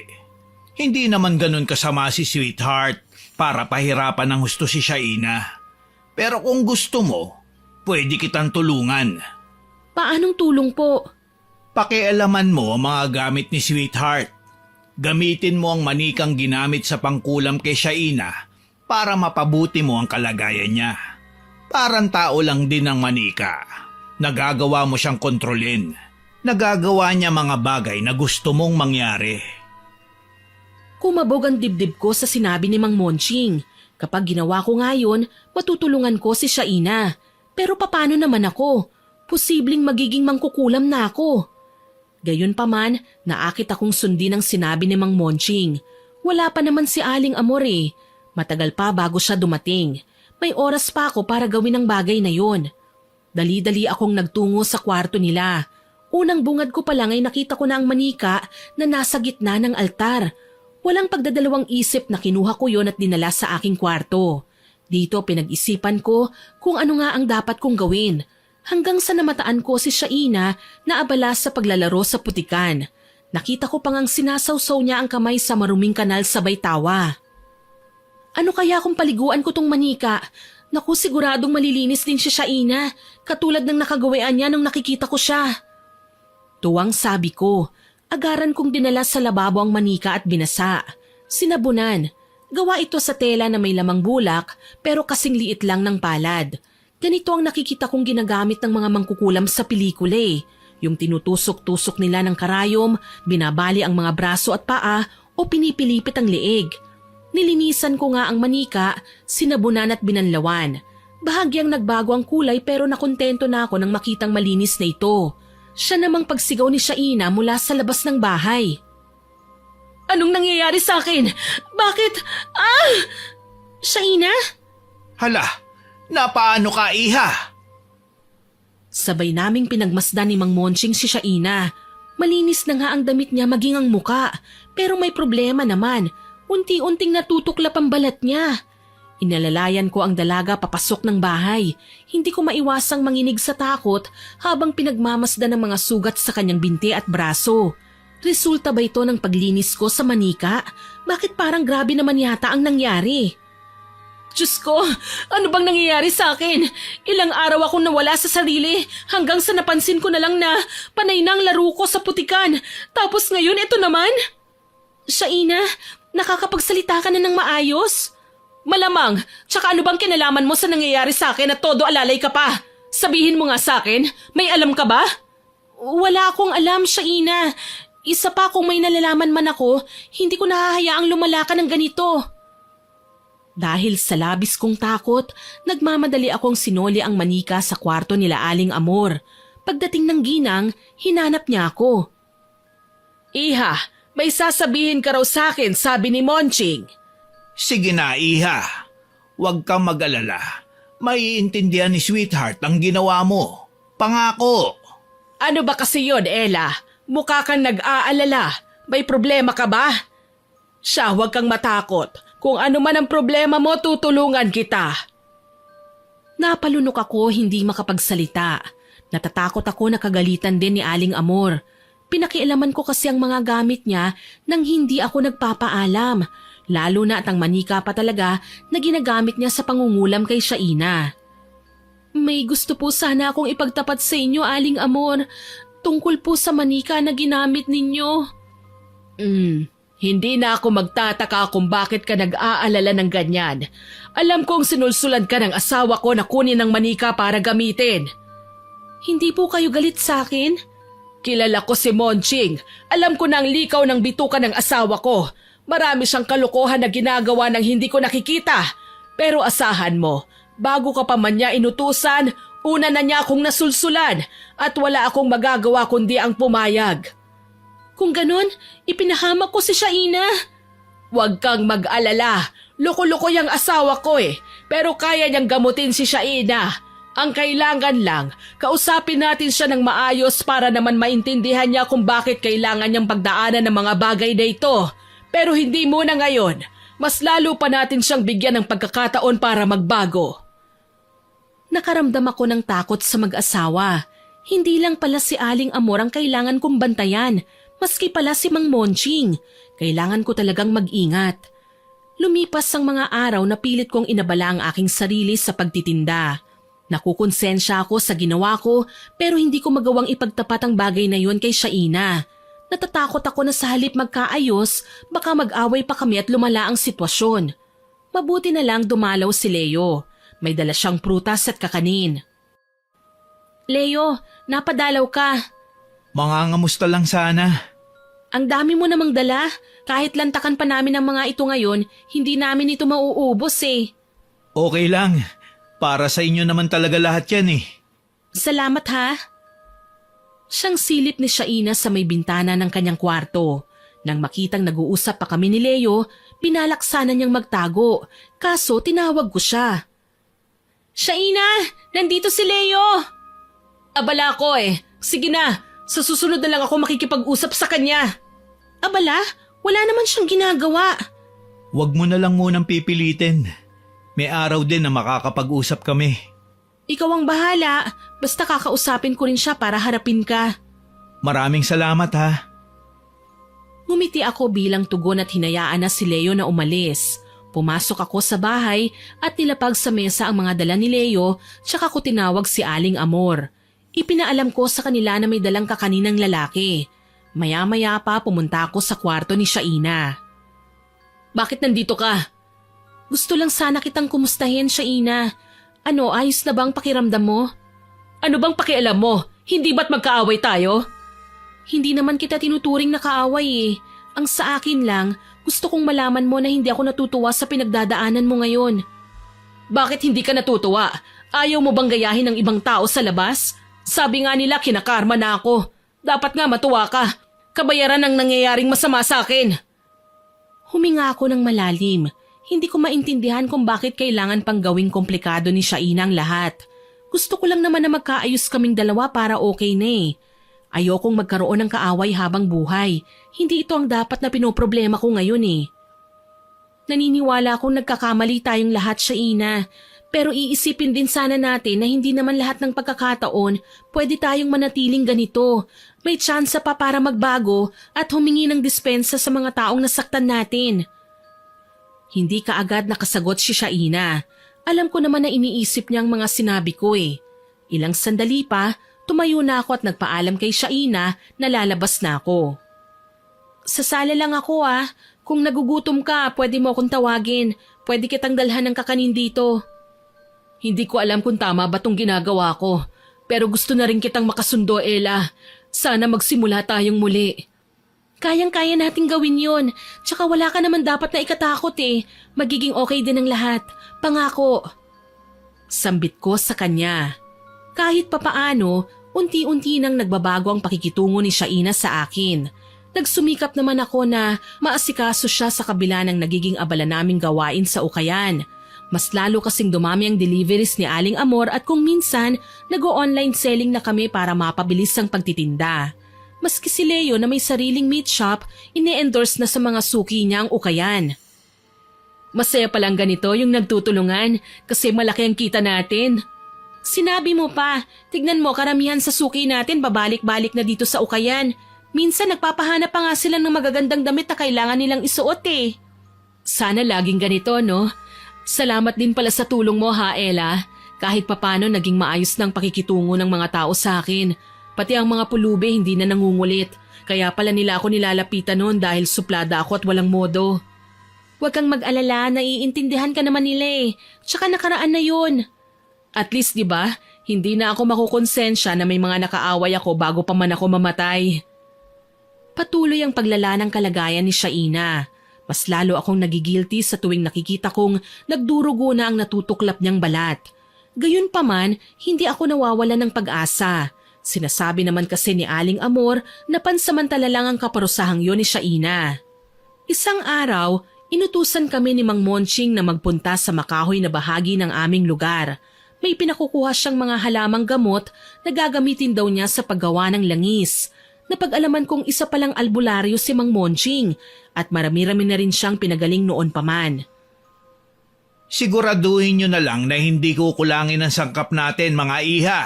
Hindi naman ganun kasama si Sweetheart para pahirapan ng husto si Shaina. Pero kung gusto mo, pwede kitang tulungan. Paanong tulong po? Pakialaman mo ang mga gamit ni Sweetheart. Gamitin mo ang manikang ginamit sa pangkulam kay Shaina para mapabuti mo ang kalagayan niya. Parang tao lang din ang manika. Nagagawa mo siyang kontrolin. Nagagawa niya mga bagay na gusto mong mangyari. Kumabog ang dibdib ko sa sinabi ni Mang Monching. Kapag ginawa ko ngayon, matutulungan ko si Shaina. Pero paano naman ako? Posibleng magiging mangkukulam na ako. Gayunpaman, naakit akong sundin ang sinabi ni Mang Monching. Wala pa naman si Aling Amor eh. Matagal pa bago siya dumating. May oras pa ako para gawin ang bagay na yon. Dali-dali akong nagtungo sa kwarto nila. Unang bungad ko pa lang ay nakita ko na ang manika na nasa gitna ng altar. Walang pagdadalawang isip na kinuha ko yon at dinala sa aking kwarto. Dito pinag-isipan ko kung ano nga ang dapat kong gawin. Hanggang sa namataan ko si Shaina na abala sa paglalaro sa putikan. Nakita ko pang ang sinasawsaw niya ang kamay sa maruming kanal sabay tawa. Ano kaya kung paliguan ko tong manika? Naku, siguradong malilinis din si Shaina, katulad ng nakagawian niya nung nakikita ko siya. Tuwang sabi ko, agaran kong dinala sa lababo ang manika at binasa. Sinabunan. Gawa ito sa tela na may lamang bulak pero kasing liit lang ng palad. Ganito ang nakikita kong ginagamit ng mga mangkukulam sa pelikula eh. Yung tinutusok-tusok nila ng karayom, binabali ang mga braso at paa o pinipilipit ang leeg. Nilinisan ko nga ang manika, sinabunan at binanlawan. Bahagyang nagbago ang kulay pero nakontento na ako nang makitang malinis na ito. Siya namang pagsigaw ni Shaina mula sa labas ng bahay. Anong nangyayari sa akin? Bakit? Shaina? Hala, napaano ka, iha? Sabay naming pinagmasdan ni Mang Monching si Shaina. Malinis na nga ang damit niya maging ang muka. Pero may problema naman. Unti-unting natutuklap ang balat niya. Inalalayan ko ang dalaga papasok ng bahay. Hindi ko maiwasang manginig sa takot habang pinagmamasdan ng mga sugat sa kanyang binti at braso. Resulta ba ito ng paglinis ko sa manika? Bakit parang grabe naman yata ang nangyari? Diyos ko, ano bang nangyayari sa akin? Ilang araw akong nawala sa sarili hanggang sa napansin ko na lang na panay na ang laro ko sa putikan. Tapos ngayon ito naman? Shaina, nakakapagsalita ka na ng maayos? Malamang, tsaka ano bang kinalaman mo sa nangyayari sa akin at todo alalay ka pa? Sabihin mo nga sa akin, may alam ka ba? Wala akong alam, Shaina. Isa pa kung may nalalaman man ako, hindi ko nahahayaang lumala ka ng ganito. Dahil sa labis kong takot, nagmamadali akong sinoli ang manika sa kwarto nila Aling Amor. Pagdating ng ginang, hinanap niya ako. Iha, may sasabihin ka raw sa akin, sabi ni Monching. Sige na, iha. Huwag kang mag-alala. Maiintindihan ni Sweetheart ang ginawa mo. Pangako. Ano ba kasi yon, Ella? Mukha kang nag-aalala. May problema ka ba? Siya, huwag kang matakot. Kung ano man ang problema mo, tutulungan kita. Napalunok ako, hindi makapagsalita. Natatakot ako na kagalitan din ni Aling Amor. Pinakialaman ko kasi ang mga gamit niya nang hindi ako nagpapaalam. Lalo na at ang manika pa talaga na ginagamit niya sa pangungulam kay Shaina. May gusto po sana akong ipagtapat sa inyo, Aling Amor, tungkol po sa manika na ginamit ninyo. Hindi na ako magtataka kung bakit ka nag-aalala ng ganyan. Alam kong sinulsulan ka ng asawa ko na kunin ang manika para gamitin. Hindi po kayo galit sa akin? Kilala ko si Monching. Alam ko na ang likaw ng bituka ng asawa ko. Marami siyang kalokohan na ginagawa ng hindi ko nakikita. Pero asahan mo, bago ka pa man niya inutusan, una na niya akong nasulsulan at wala akong magagawa kundi ang pumayag. Kung ganun, ipinahamak ko si Shaina. Huwag kang mag-alala. Loko-loko yung asawa ko eh. Pero kaya niyang gamutin si Shaina. Ang kailangan lang, kausapin natin siya ng maayos para naman maintindihan niya kung bakit kailangan niyang pagdaanan ng mga bagay na ito. Pero hindi muna ngayon. Mas lalo pa natin siyang bigyan ng pagkakataon para magbago. Nakaramdam ako ng takot sa mag-asawa. Hindi lang pala si Aling Amor ang kailangan kong bantayan. Maski pala si Mang Monching, kailangan ko talagang mag-ingat. Lumipas ang mga araw na pilit kong inabala ang aking sarili sa pagtitinda. Nakukonsensya ako sa ginawa ko pero hindi ko magawang ipagtapat ang bagay na yun kay Shaina. Natatakot ako na sa halip magkaayos, baka mag-away pa kami at lumala ang sitwasyon. Mabuti na lang dumalaw si Leo. May dala siyang prutas at kakanin. Leo, napadalaw ka. Mangangamusta lang sana. Ang dami mo namang dala. Kahit lantakan pa namin ang mga ito ngayon, hindi namin ito mauubos eh. Okay lang. Para sa inyo naman talaga lahat yan eh. Salamat ha. Siyang silip ni Shaina sa may bintana ng kanyang kwarto. Nang makitang nag-uusap pa kami ni Leo, pinalaksanan niyang magtago. Kaso tinawag ko siya. Shaina, nandito si Leo! Abala ko eh. Sige na, sa susunod na lang ako makikipag-usap sa kanya. Abala? Wala naman siyang ginagawa. Huwag mo na lang munang pipilitin. May araw din na makakapag-usap kami. Ikaw ang bahala. Basta kakausapin ko rin siya para harapin ka. Maraming salamat ha. Ngumiti ako bilang tugon at hinayaan na si Leo na umalis. Pumasok ako sa bahay at nilapag sa mesa ang mga dala ni Leo tsaka ko tinawag si Aling Amor. Ipinaalam ko sa kanila na may dalang kakaninang lalaki. Maya-maya pa pumunta ako sa kwarto ni Shaina. Bakit nandito ka? Gusto lang sana kitang kumustahin, Shaina. Ano, ayos na bang pakiramdam mo? Ano bang pakialam mo? Hindi ba't magkaaway tayo? Hindi naman kita tinuturing na kaaway eh. Ang sa akin lang, gusto kong malaman mo na hindi ako natutuwa sa pinagdadaanan mo ngayon. Bakit hindi ka natutuwa? Ayaw mo bang gayahin ng ibang tao sa labas? Sabi nga nila kinakarma na ako. Dapat nga matuwa ka. Kabayaran ang nangyayaring masama sa akin. Huminga ako ng malalim. Hindi ko maintindihan kung bakit kailangan pang gawing komplikado ni Shaina ang lahat. Gusto ko lang naman na magkaayos kaming dalawa para okay na eh. Ayokong magkaroon ng kaaway habang buhay. Hindi ito ang dapat na pinoproblema ko ngayon eh. Naniniwala akong nagkakamali tayong lahat, Shaina. Pero iisipin din sana natin na hindi naman lahat ng pagkakataon pwede tayong manatiling ganito. May tsansa pa para magbago at humingi ng dispensa sa mga taong nasaktan natin. Hindi kaagad nakasagot si Shaina. Alam ko naman na iniisip niya ang mga sinabi ko eh. Ilang sandali pa, tumayo na ako at nagpaalam kay Shaina na lalabas na ako. Sasala lang ako ah. Kung nagugutom ka, pwede mo akong tawagin. Pwede kitang dalhan ng kakanin dito. Hindi ko alam kung tama ba tong ginagawa ko. Pero gusto na rin kitang makasundo, Ella. Sana magsimula tayong muli. Kayang-kaya nating gawin yon. Tsaka wala ka naman dapat na ikatakot eh. Magiging okay din ang lahat. Pangako. Sambit ko sa kanya. Kahit papaano, unti-unti nang nagbabago ang pakikitungo ni Shaina sa akin. Nagsumikap naman ako na maasikaso siya sa kabila ng nagiging abala naming gawain sa ukayan. Mas lalo kasing dumami ang deliveries ni Aling Amor at kung minsan, nag-o-online selling na kami para mapabilis ang pagtitinda. Maski si Leo na may sariling meat shop, ine-endorse na sa mga suki niya ang ukayan. Masaya palang ganito yung nagtutulungan kasi malaki ang kita natin. Sinabi mo pa, tignan mo karamihan sa suki natin babalik-balik na dito sa ukayan. Minsan nagpapahanap pa nga sila ng magagandang damit na kailangan nilang isuot eh. Sana laging ganito, no? Salamat din pala sa tulong mo ha, Ella. Kahit papano naging maayos ng pakikitungo ng mga tao sa akin. Pati ang mga pulube hindi na nangungulit. Kaya pala nila ako nilalapitan noon dahil suplada ako at walang modo. Huwag kang mag-alala, naiintindihan ka naman nila eh. Tsaka nakaraan na yun. At least, di ba, hindi na ako makukonsensya na may mga nakaaway ako bago pa man ako mamatay. Patuloy ang paglala ng kalagayan ni Shaina. Mas lalo akong nagigilty sa tuwing nakikita kong nagdurugo na ang natutuklap niyang balat. Gayunpaman, hindi ako nawawala ng pag-asa. Sinasabi naman kasi ni Aling Amor na pansamantala lang ang kaparusahang yon ni Shaina. Isang araw, inutusan kami ni Mang Monching na magpunta sa makahoy na bahagi ng aming lugar. May pinakukuha siyang mga halamang gamot na gagamitin daw niya sa paggawa ng langis. Napag-alaman kong isa palang albularyo si Mang Monching at marami-rami na rin siyang pinagaling noon pa man. Siguraduhin nyo na lang na hindi kukulangin ang sangkap natin mga iha.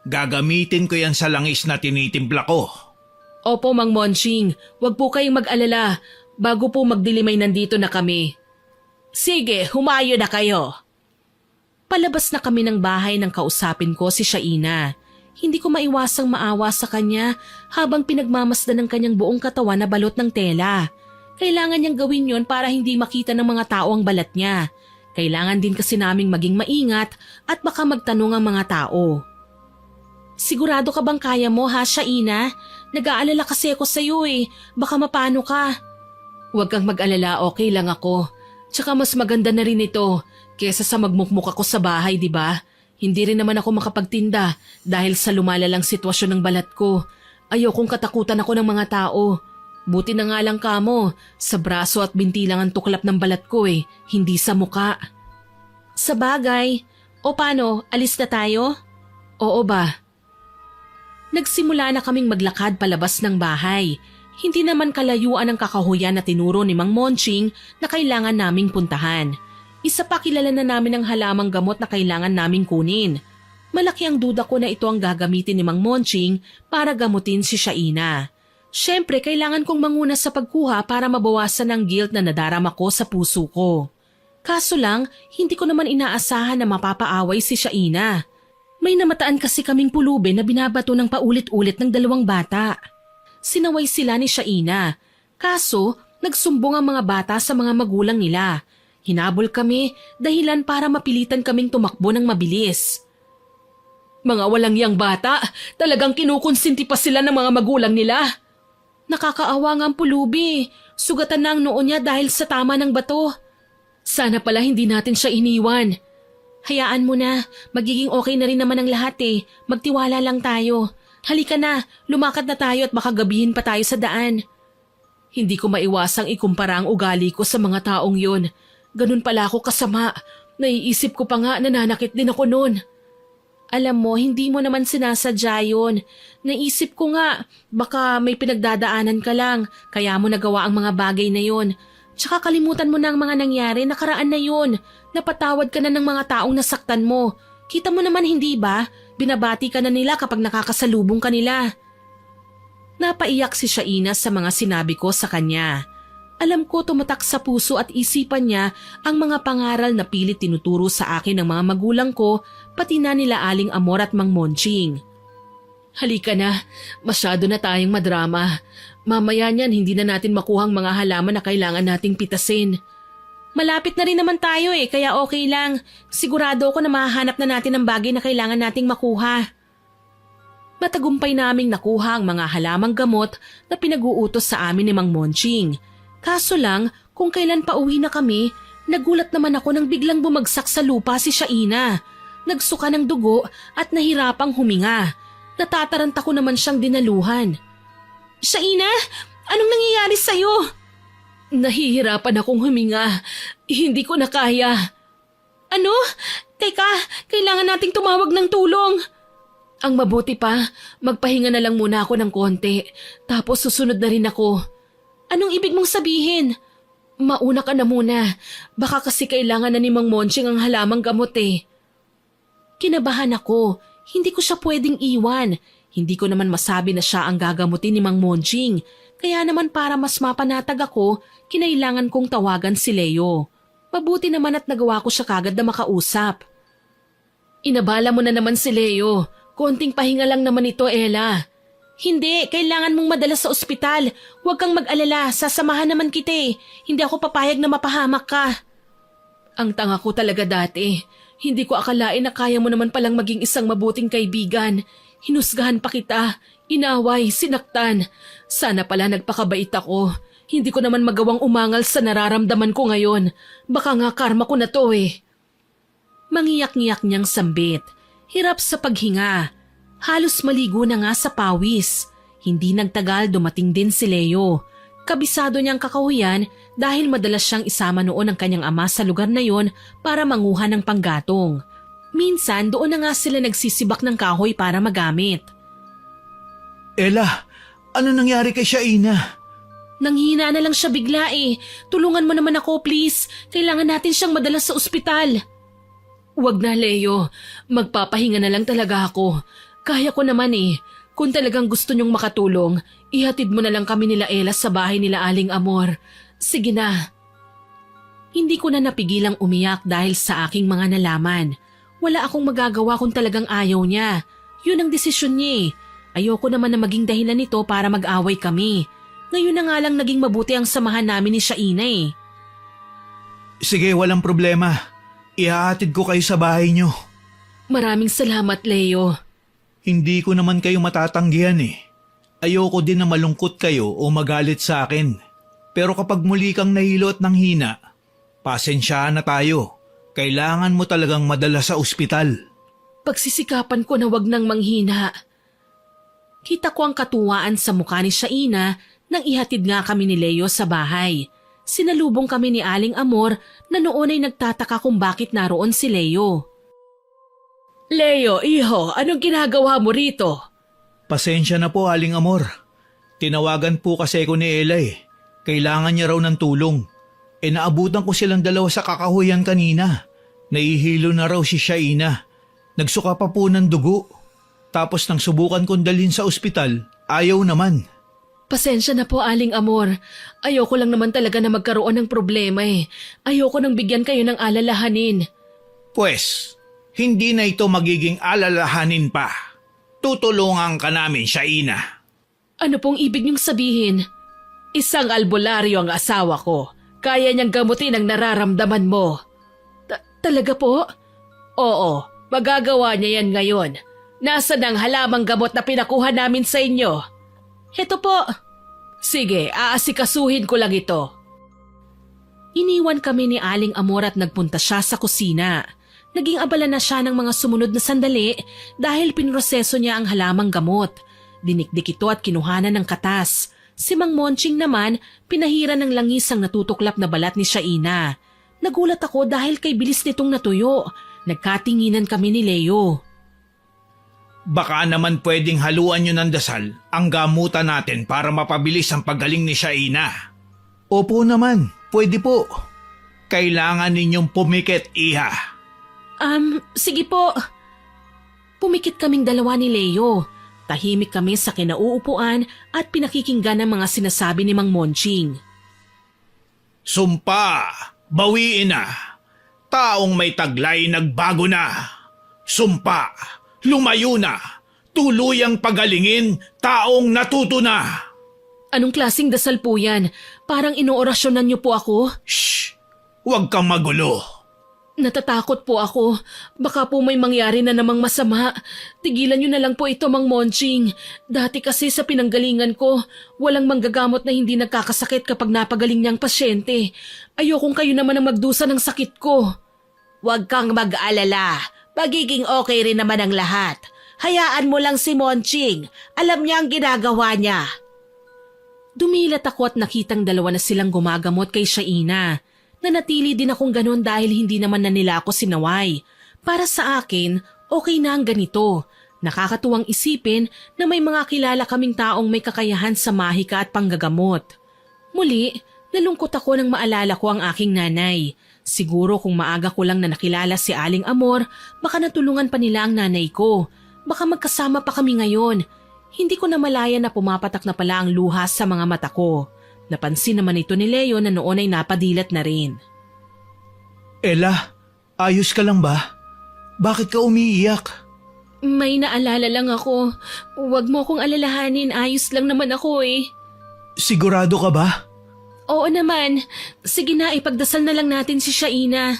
Gagamitin ko yan sa langis na tinitimpla ko. Opo, Mang Monching. Huwag po kayong mag-alala. Bago po magdilim ay nandito na kami. Sige, humayo na kayo. Palabas na kami ng bahay nang kausapin ko si Shaina. Hindi ko maiwasang maawa sa kanya habang pinagmamasdan ng kanyang buong katawan na balot ng tela. Kailangan niyang gawin yon para hindi makita ng mga tao ang balat niya. Kailangan din kasi naming maging maingat at baka magtanong ang mga tao. Sigurado ka bang kaya mo ha, Shaina? Nag-aalala kasi ako sa iyo eh. Baka mapano ka. Huwag kang mag-alala, okay lang ako. Tsaka mas maganda na rin ito kesa sa magmukmuk ako sa bahay, di ba? Hindi rin naman ako makapagtinda dahil sa lumalalang sitwasyon ng balat ko. Ayokong katakutan ako ng mga tao. Buti na nga lang kamo, sa braso at binti lang ang tuklap ng balat ko eh, hindi sa muka. Sa bagay, O paano, alis na tayo? Oo ba? Nagsimula na kaming maglakad palabas ng bahay. Hindi naman kalayuan ang kakahuyan na tinuro ni Mang Monching na kailangan naming puntahan. Isa pa kilala na namin ang halamang gamot na kailangan naming kunin. Malaki ang duda ko na ito ang gagamitin ni Mang Monching para gamutin si Shaina. Siyempre, kailangan kong manguna sa pagkuha para mabawasan ang guilt na nadarama ko sa puso ko. Kaso lang, hindi ko naman inaasahan na mapapaaway si Shaina. May namataan kasi kaming pulubi na binabato ng paulit-ulit ng 2 bata. Sinaway sila ni Shaina. Kaso, nagsumbong ang mga bata sa mga magulang nila. Hinabol kami dahilan para mapilitan kaming tumakbo ng mabilis. Mga walang yang bata, talagang kinukonsinti pa sila ng mga magulang nila. Nakakaawa nga ang pulubi. Sugatan na ang noo niya dahil sa tama ng bato. Sana pala hindi natin siya iniwan. Hayaan mo na, magiging okay na rin naman ang lahat eh. Magtiwala lang tayo. Halika na, lumakad na tayo at baka gabihin pa tayo sa daan. Hindi ko maiwasang ikumpara ang ugali ko sa mga taong yun. Ganun pala ako kasama. Naiisip ko pa nga nananakit din ako noon. Alam mo, hindi mo naman sinasadya yun. Naisip ko nga, baka may pinagdadaanan ka lang, kaya mo nagawa ang mga bagay na yun. Tsaka kalimutan mo na ang mga nangyari, nakaraan na yun. Napatawad ka na ng mga taong nasaktan mo. Kita mo naman hindi ba? Binabati ka na nila kapag nakakasalubong ka nila. Napaiyak si Shaina sa mga sinabi ko sa kanya. Alam ko tumatak sa puso at isipan niya ang mga pangaral na pilit tinuturo sa akin ng mga magulang ko, pati na nila Aling Amor at Mang Monching. Halika na, masyado na tayong madrama. Mamaya niyan hindi na natin makuhang mga halaman na kailangan nating pitasin. Malapit na rin naman tayo eh, kaya okay lang. Sigurado ako na mahahanap na natin ang bagay na kailangan nating makuha. Matagumpay naming nakuha ang mga halamang gamot na pinag-uutos sa amin ni Mang Monching. Kaso lang, kung kailan pa uwi na kami, nagulat naman ako nang biglang bumagsak sa lupa si Shaina. Nagsuka ng dugo at nahirapang huminga. Natataranta ko naman siyang dinaluhan. Shaina, anong nangyayari sa'yo? Nahihirapan akong huminga. Hindi ko na kaya. Ano? Teka, kailangan nating tumawag ng tulong. Ang mabuti pa, magpahinga na lang muna ako ng konti. Tapos susunod na rin ako. Anong ibig mong sabihin? Mauna ka na muna. Baka kasi kailangan na ni Mang Monching ang halamang gamot eh. Kinabahan ako. Hindi ko siya pwedeng iwan. Hindi ko naman masabi na siya ang gagamutin ni Mang Monching. Kaya naman para mas mapanatag ako, kinailangan kong tawagan si Leo. Mabuti naman at nagawa ko siya kagad na makausap. Inabala mo na naman si Leo. Konting pahinga lang naman ito, Ella. Hindi, kailangan mong madala sa ospital. Huwag kang mag-alala, sasamahan naman kita eh. Hindi ako papayag na mapahamak ka. Ang tanga ko talaga dati. Hindi ko akalain na kaya mo naman palang maging isang mabuting kaibigan. Hinusgahan pa kita, inaway, sinaktan. Sana pala nagpakabait ako. Hindi ko naman magawang umangal sa nararamdaman ko ngayon. Baka nga karma ko na to eh. Mangiyak-ngiyak niyang sambit. Hirap sa paghinga. Halos maligo na nga sa pawis. Hindi nagtagal dumating din si Leo. Kabisado niyang kakahuyan dahil madalas siyang isama noon ng kanyang ama sa lugar na yon para manguha ng panggatong. Minsan doon na nga sila nagsisibak ng kahoy para magamit. Ella, ano nangyari kay Shaina? Nanghina na lang siya bigla eh. Tulungan mo naman ako please. Kailangan natin siyang madala sa ospital. Huwag na Leo. Magpapahinga na lang talaga ako. Kaya ko naman eh. Kung talagang gusto niyong makatulong, ihatid mo na lang kami nila Ella sa bahay nila Aling Amor. Sige na. Hindi ko na napigilang umiyak dahil sa aking mga nalaman. Wala akong magagawa kung talagang ayaw niya. Yun ang desisyon niya eh. Ayoko naman na maging dahilan nito para mag-away kami. Ngayon na nga lang naging mabuti ang samahan namin ni Shaina eh. Sige, walang problema. Ihahatid ko kayo sa bahay niyo. Maraming salamat, Leo. Hindi ko naman kayo matatanggihan eh. Ayoko din na malungkot kayo o magalit sa akin. Pero kapag muli kang nahilo at nanghina, pasensyahan na tayo. Kailangan mo talagang madala sa ospital. Pagsisikapan ko na wag nang manghina. Kita ko ang katuwaan sa mukha ni Shaina nang ihatid nga kami ni Leo sa bahay. Sinalubong kami ni Aling Amor na noon ay nagtataka kung bakit naroon si Leo. Leo, iho, anong ginagawa mo rito? Pasensya na po, Aling Amor. Tinawagan po kasi ko ni Ella eh. Kailangan niya raw ng tulong. Naabutan ko silang dalawa sa kakahuyan kanina. Nahihilo na raw si Shaina. Nagsuka pa po ng dugo. Tapos nang subukan kong dalhin sa ospital, ayaw naman. Pasensya na po, Aling Amor. Ayoko lang naman talaga na magkaroon ng problema eh. Ayoko nang bigyan kayo ng alalahanin. Pwes, hindi na ito magiging alalahanin pa. Tutulungan ka namin, Shaina. Ano pong ibig niyong sabihin? Isang albularyo ang asawa ko. Kaya niyang gamutin ang nararamdaman mo. Talaga po? Oo, magagawa niya yan ngayon. Nasaan ang halamang gamot na pinakuha namin sa inyo? Heto po. Sige, aasikasuhin ko lang ito. Iniwan kami ni Aling Amor at nagpunta siya sa kusina. Naging abala na siya ng mga sumunod na sandali dahil pinroseso niya ang halamang gamot. Dinikdik ito at kinuhanan ng katas. Si Mang Monching naman, pinahiran ng langis ang natutuklap na balat ni Shaina. Nagulat ako dahil kay bilis nitong natuyo. Nagkatinginan kami ni Leo. Baka naman pwedeng haluan nyo ng dasal ang gamutan natin para mapabilis ang paggaling ni Shaina. Opo naman, pwede po. Kailangan ninyong pumikit, iha. Sige po. Pumikit kaming dalawa ni Leo. Tahimik kami sa kinauupuan at pinakikinggan ang mga sinasabi ni Mang Monching. Sumpa, bawiin na. Taong may taglay nagbago na. Sumpa, lumayo na. Tuluyang pagalingin, taong natuto na. Anong klaseng dasal po yan? Parang inoorasyonan niyo po ako? Shh! Huwag kang magulo. Natatakot po ako. Baka po may mangyari na namang masama. Tigilan niyo na lang po ito, Mang Monching. Dati kasi sa pinanggalingan ko, walang manggagamot na hindi nagkakasakit kapag napagaling niyang pasyente. Ayokong kayo naman ang magdusa ng sakit ko. Huwag kang mag-alala. Magiging okay rin naman ang lahat. Hayaan mo lang si Monching. Alam niya ang ginagawa niya. Dumilat ako at nakitang dalawa na silang gumagamot kay Shaina. Nanatili din akong ganun dahil hindi naman na nila ako sinaway. Para sa akin, okay na ang ganito. Nakakatuwang isipin na may mga kilala kaming taong may kakayahan sa mahika at panggagamot. Muli, nalungkot ako nang maalala ko ang aking nanay. Siguro kung maaga ko lang na nakilala si Aling Amor, baka natulungan pa nila ang nanay ko. Baka magkasama pa kami ngayon. Hindi ko na malaya na pumapatak na pala ang luha sa mga mata ko. Napansin naman ito ni Leo na noon ay napadilat na rin. Ella, ayos ka lang ba? Bakit ka umiiyak? May naalala lang ako. Huwag mo akong alalahanin, ayos lang naman ako eh. Sigurado ka ba? Oo naman. Sige na, ipagdasal na lang natin si Shaina.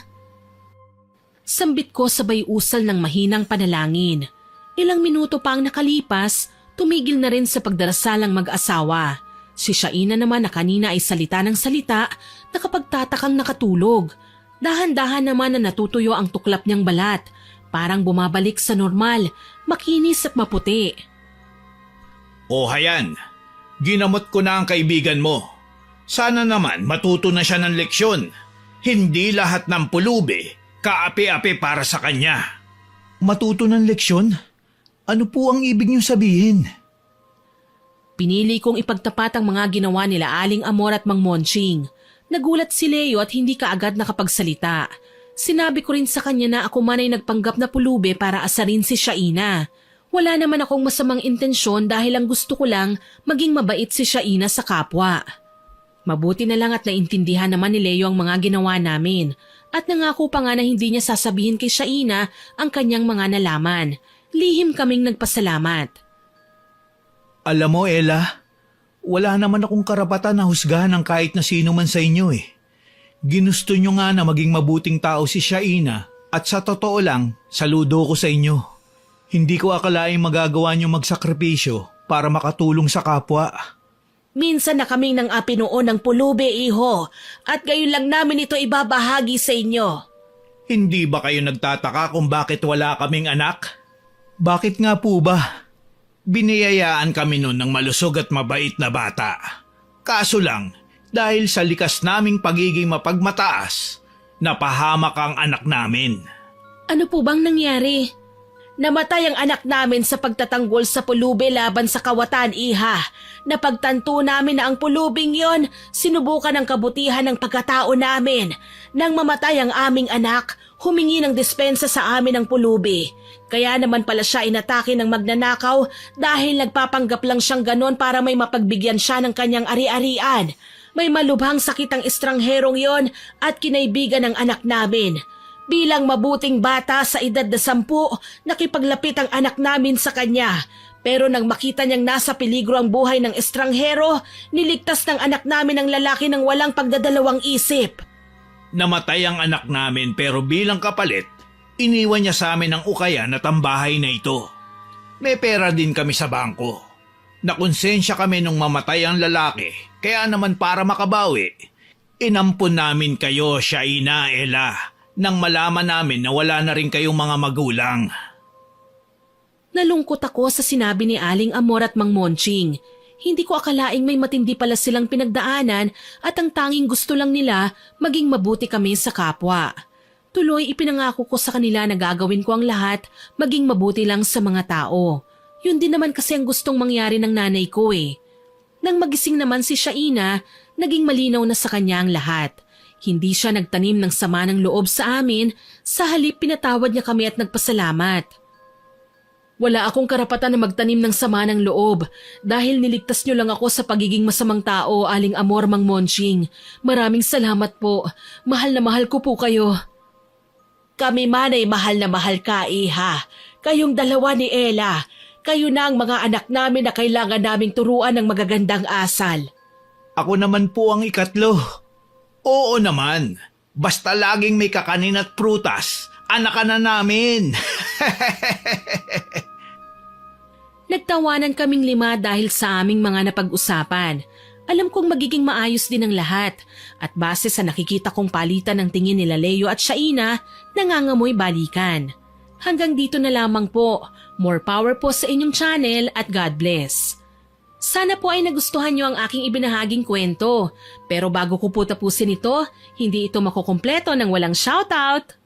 Sambit ko sabay usal ng mahinang panalangin. Ilang minuto pa ang nakalipas, tumigil na rin sa pagdarasalang mag-asawa. Si Shaina naman na kanina ay salita ng salita, nakapagtatakang nakatulog. Dahan-dahan naman na natutuyo ang tuklap niyang balat. Parang bumabalik sa normal, makinis at maputi. O hayan, ginamot ko na ang kaibigan mo. Sana naman matuto na siya ng leksyon. Hindi lahat ng pulubi, kaapi-api para sa kanya. Matuto ng leksyon? Ano po ang ibig niyong sabihin? Pinili kong ipagtapat ang mga ginawa nila Aling Amor at Mang Monching. Nagulat si Leo at hindi kaagad nakapagsalita. Sinabi ko rin sa kanya na ako man ay nagpanggap na pulubi para asarin si Shaina. Wala naman akong masamang intensyon dahil ang gusto ko lang maging mabait si Shaina sa kapwa. Mabuti na lang at naintindihan naman ni Leo ang mga ginawa namin. At nangako pa nga na hindi niya sasabihin kay Shaina ang kanyang mga nalaman. Lihim kaming nagpasalamat. Alam mo, Ella, wala naman akong karapatan na husgahan ng kahit na sino man sa inyo eh. Ginusto nyo nga na maging mabuting tao si Shaina at sa totoo lang, saludo ko sa inyo. Hindi ko akalaing magagawa nyo magsakripisyo para makatulong sa kapwa. Minsan na kaming nang api noon ng pulubi, iho, at gayon lang namin ito ibabahagi sa inyo. Hindi ba kayo nagtataka kung bakit wala kaming anak? Bakit nga po ba? Biniyayaan kami noon ng malusog at mabait na bata. Kaso lang, dahil sa likas naming pagiging mapagmataas, napahamak ang anak namin. Ano po bang nangyari? Namatay ang anak namin sa pagtatanggol sa pulubi laban sa kawatan, iha. Napagtanto namin na ang pulubing yon, sinubukan ang kabutihan ng pagkatao namin. Nang mamatay ang aming anak, humingi ng dispensa sa amin ang pulubi. Kaya naman pala siya inatake ng magnanakaw dahil nagpapanggap lang siyang ganon para may mapagbigyan siya ng kanyang ari-arian. May malubhang sakit ang estrangherong yon at kinaibigan ng anak namin. Bilang mabuting bata sa edad na 10, nakipaglapit ang anak namin sa kanya. Pero nang makita niyang nasa peligro ang buhay ng estranghero, niligtas ng anak namin ang lalaki ng walang pagdadalawang isip. Namatay ang anak namin pero bilang kapalit, iniwan niya sa amin ang ukayan at ang bahay na ito. May pera din kami sa bangko. Nakonsensya kami nung mamatay ang lalaki, kaya naman para makabawi, inampun namin kayo, Shaina, Ella, nang malaman namin na wala na rin kayong mga magulang. Nalungkot ako sa sinabi ni Aling Amor at Mang Monching. Hindi ko akalaing may matindi pala silang pinagdaanan at ang tanging gusto lang nila maging mabuti kami sa kapwa. Tuloy ipinangako ko sa kanila na gagawin ko ang lahat maging mabuti lang sa mga tao. Yun din naman kasi ang gustong mangyari ng nanay ko eh. Nang magising naman si Shaina, naging malinaw na sa kanya ang lahat. Hindi siya nagtanim ng sama ng loob sa amin, sa halip pinatawad niya kami at nagpasalamat. Wala akong karapatan na magtanim ng sama ng loob dahil niligtas niyo lang ako sa pagiging masamang tao, Aling Amor, Mang Monching. Maraming salamat po. Mahal na mahal ko po kayo. Kami man ay mahal na mahal ka, iha. Kayong dalawa ni Ella. Kayo na ang mga anak namin na kailangan naming turuan ng magagandang asal. Ako naman po ang ikatlo. Oo naman, basta laging may kakanin at prutas, anak ka na namin. Nagtawanan kaming 5 dahil sa aming mga napag-usapan. Alam kong magiging maayos din ang lahat at base sa nakikita kong palitan ng tingin nila Leo at Shaina, nangangamoy balikan. Hanggang dito na lamang po. More power po sa inyong channel at God bless. Sana po ay nagustuhan niyo ang aking ibinahaging kwento. Pero bago ko po tapusin ito, hindi ito makukumpleto ng walang shoutout.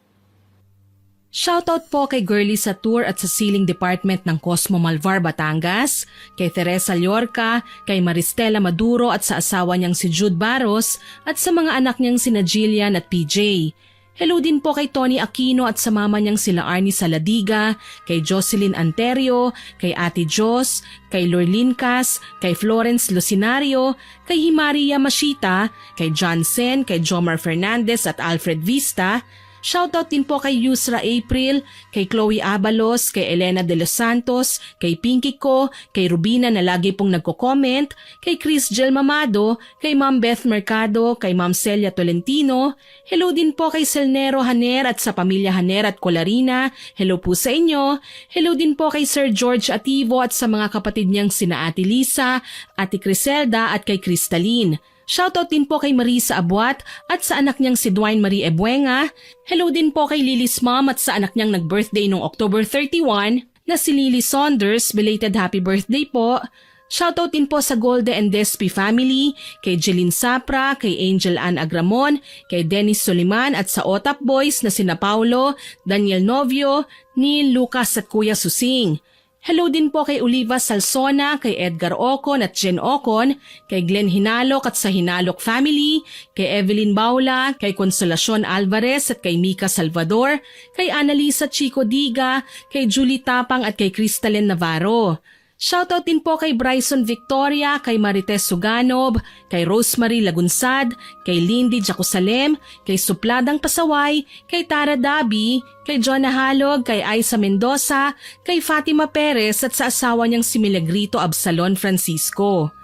Shoutout po kay Girlie sa tour at sa ceiling department ng Cosmo Malvar, Batangas, kay Teresa Llorca, kay Maristela Maduro at sa asawa niyang si Jude Barros at sa mga anak niyang sina Jillian at PJ. Hello din po kay Tony Aquino at sa mama niyang sila Arnie Saladiga, kay Jocelyn Anterio, kay Ate Jos, kay Lorlin Cas, kay Florence Lucinario, kay Himaria Mashita, kay John Sen, kay Jomar Fernandez at Alfred Vista. Shoutout din po kay Yusra April, kay Chloe Abalos, kay Elena De Los Santos, kay Pinky Ko, kay Rubina na lagi pong nagko-comment, kay Chris Gel Mamado, kay Ma'am Beth Mercado, kay Ma'am Celia Tolentino. Hello din po kay Selnero Haner at sa pamilya Haner at Colarina. Hello po sa inyo. Hello din po kay Sir George Ativo at sa mga kapatid niyang sina Ate Lisa, Ate Criselda at kay Crystalline. Shoutout din po kay Marisa Abuat at sa anak niyang si Dwayne Marie Ebuenga. Hello din po kay Lily's mom at sa anak niyang nag-birthday noong October 31 na si Lily Saunders. Belated happy birthday po. Shoutout din po sa Golde and Despi family, kay Jeline Sapra, kay Angel Ann Agramon, kay Dennis Soliman at sa Otap Boys na sina Paulo, Daniel Novio, Neil Lucas at Kuya Susing. Hello din po kay Oliva Salsona, kay Edgar Ocon at Jen Ocon, kay Glenn Hinalok at sa Hinalok family, kay Evelyn Baula, kay Consolacion Alvarez at kay Mika Salvador, kay Annalisa Chico Diga, kay Julie Tapang at kay Crystalline Navarro. Shoutout din po kay Bryson Victoria, kay Marites Suganob, kay Rosemary Lagunsad, kay Lindy Jacusalem, kay Supladang Pasaway, kay Tara Dabi, kay John Nahalog, kay Aiza Mendoza, kay Fatima Perez at sa asawa niyang si Milagrito Absalon Francisco.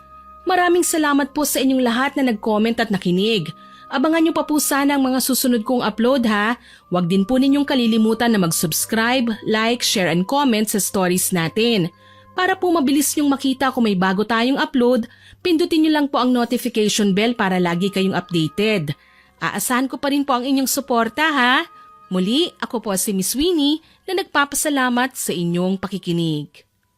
Maraming salamat po sa inyong lahat na nag-comment at nakinig. Abangan niyo pa po sana ang mga susunod kong upload ha. Huwag din po ninyong kalilimutan na mag-subscribe, like, share and comment sa stories natin. Para po mabilis niyong makita kung may bago tayong upload, pindutin niyo lang po ang notification bell para lagi kayong updated. Aasahan ko pa rin po ang inyong suporta ha. Muli, ako po si Miss Winnie na nagpapasalamat sa inyong pakikinig.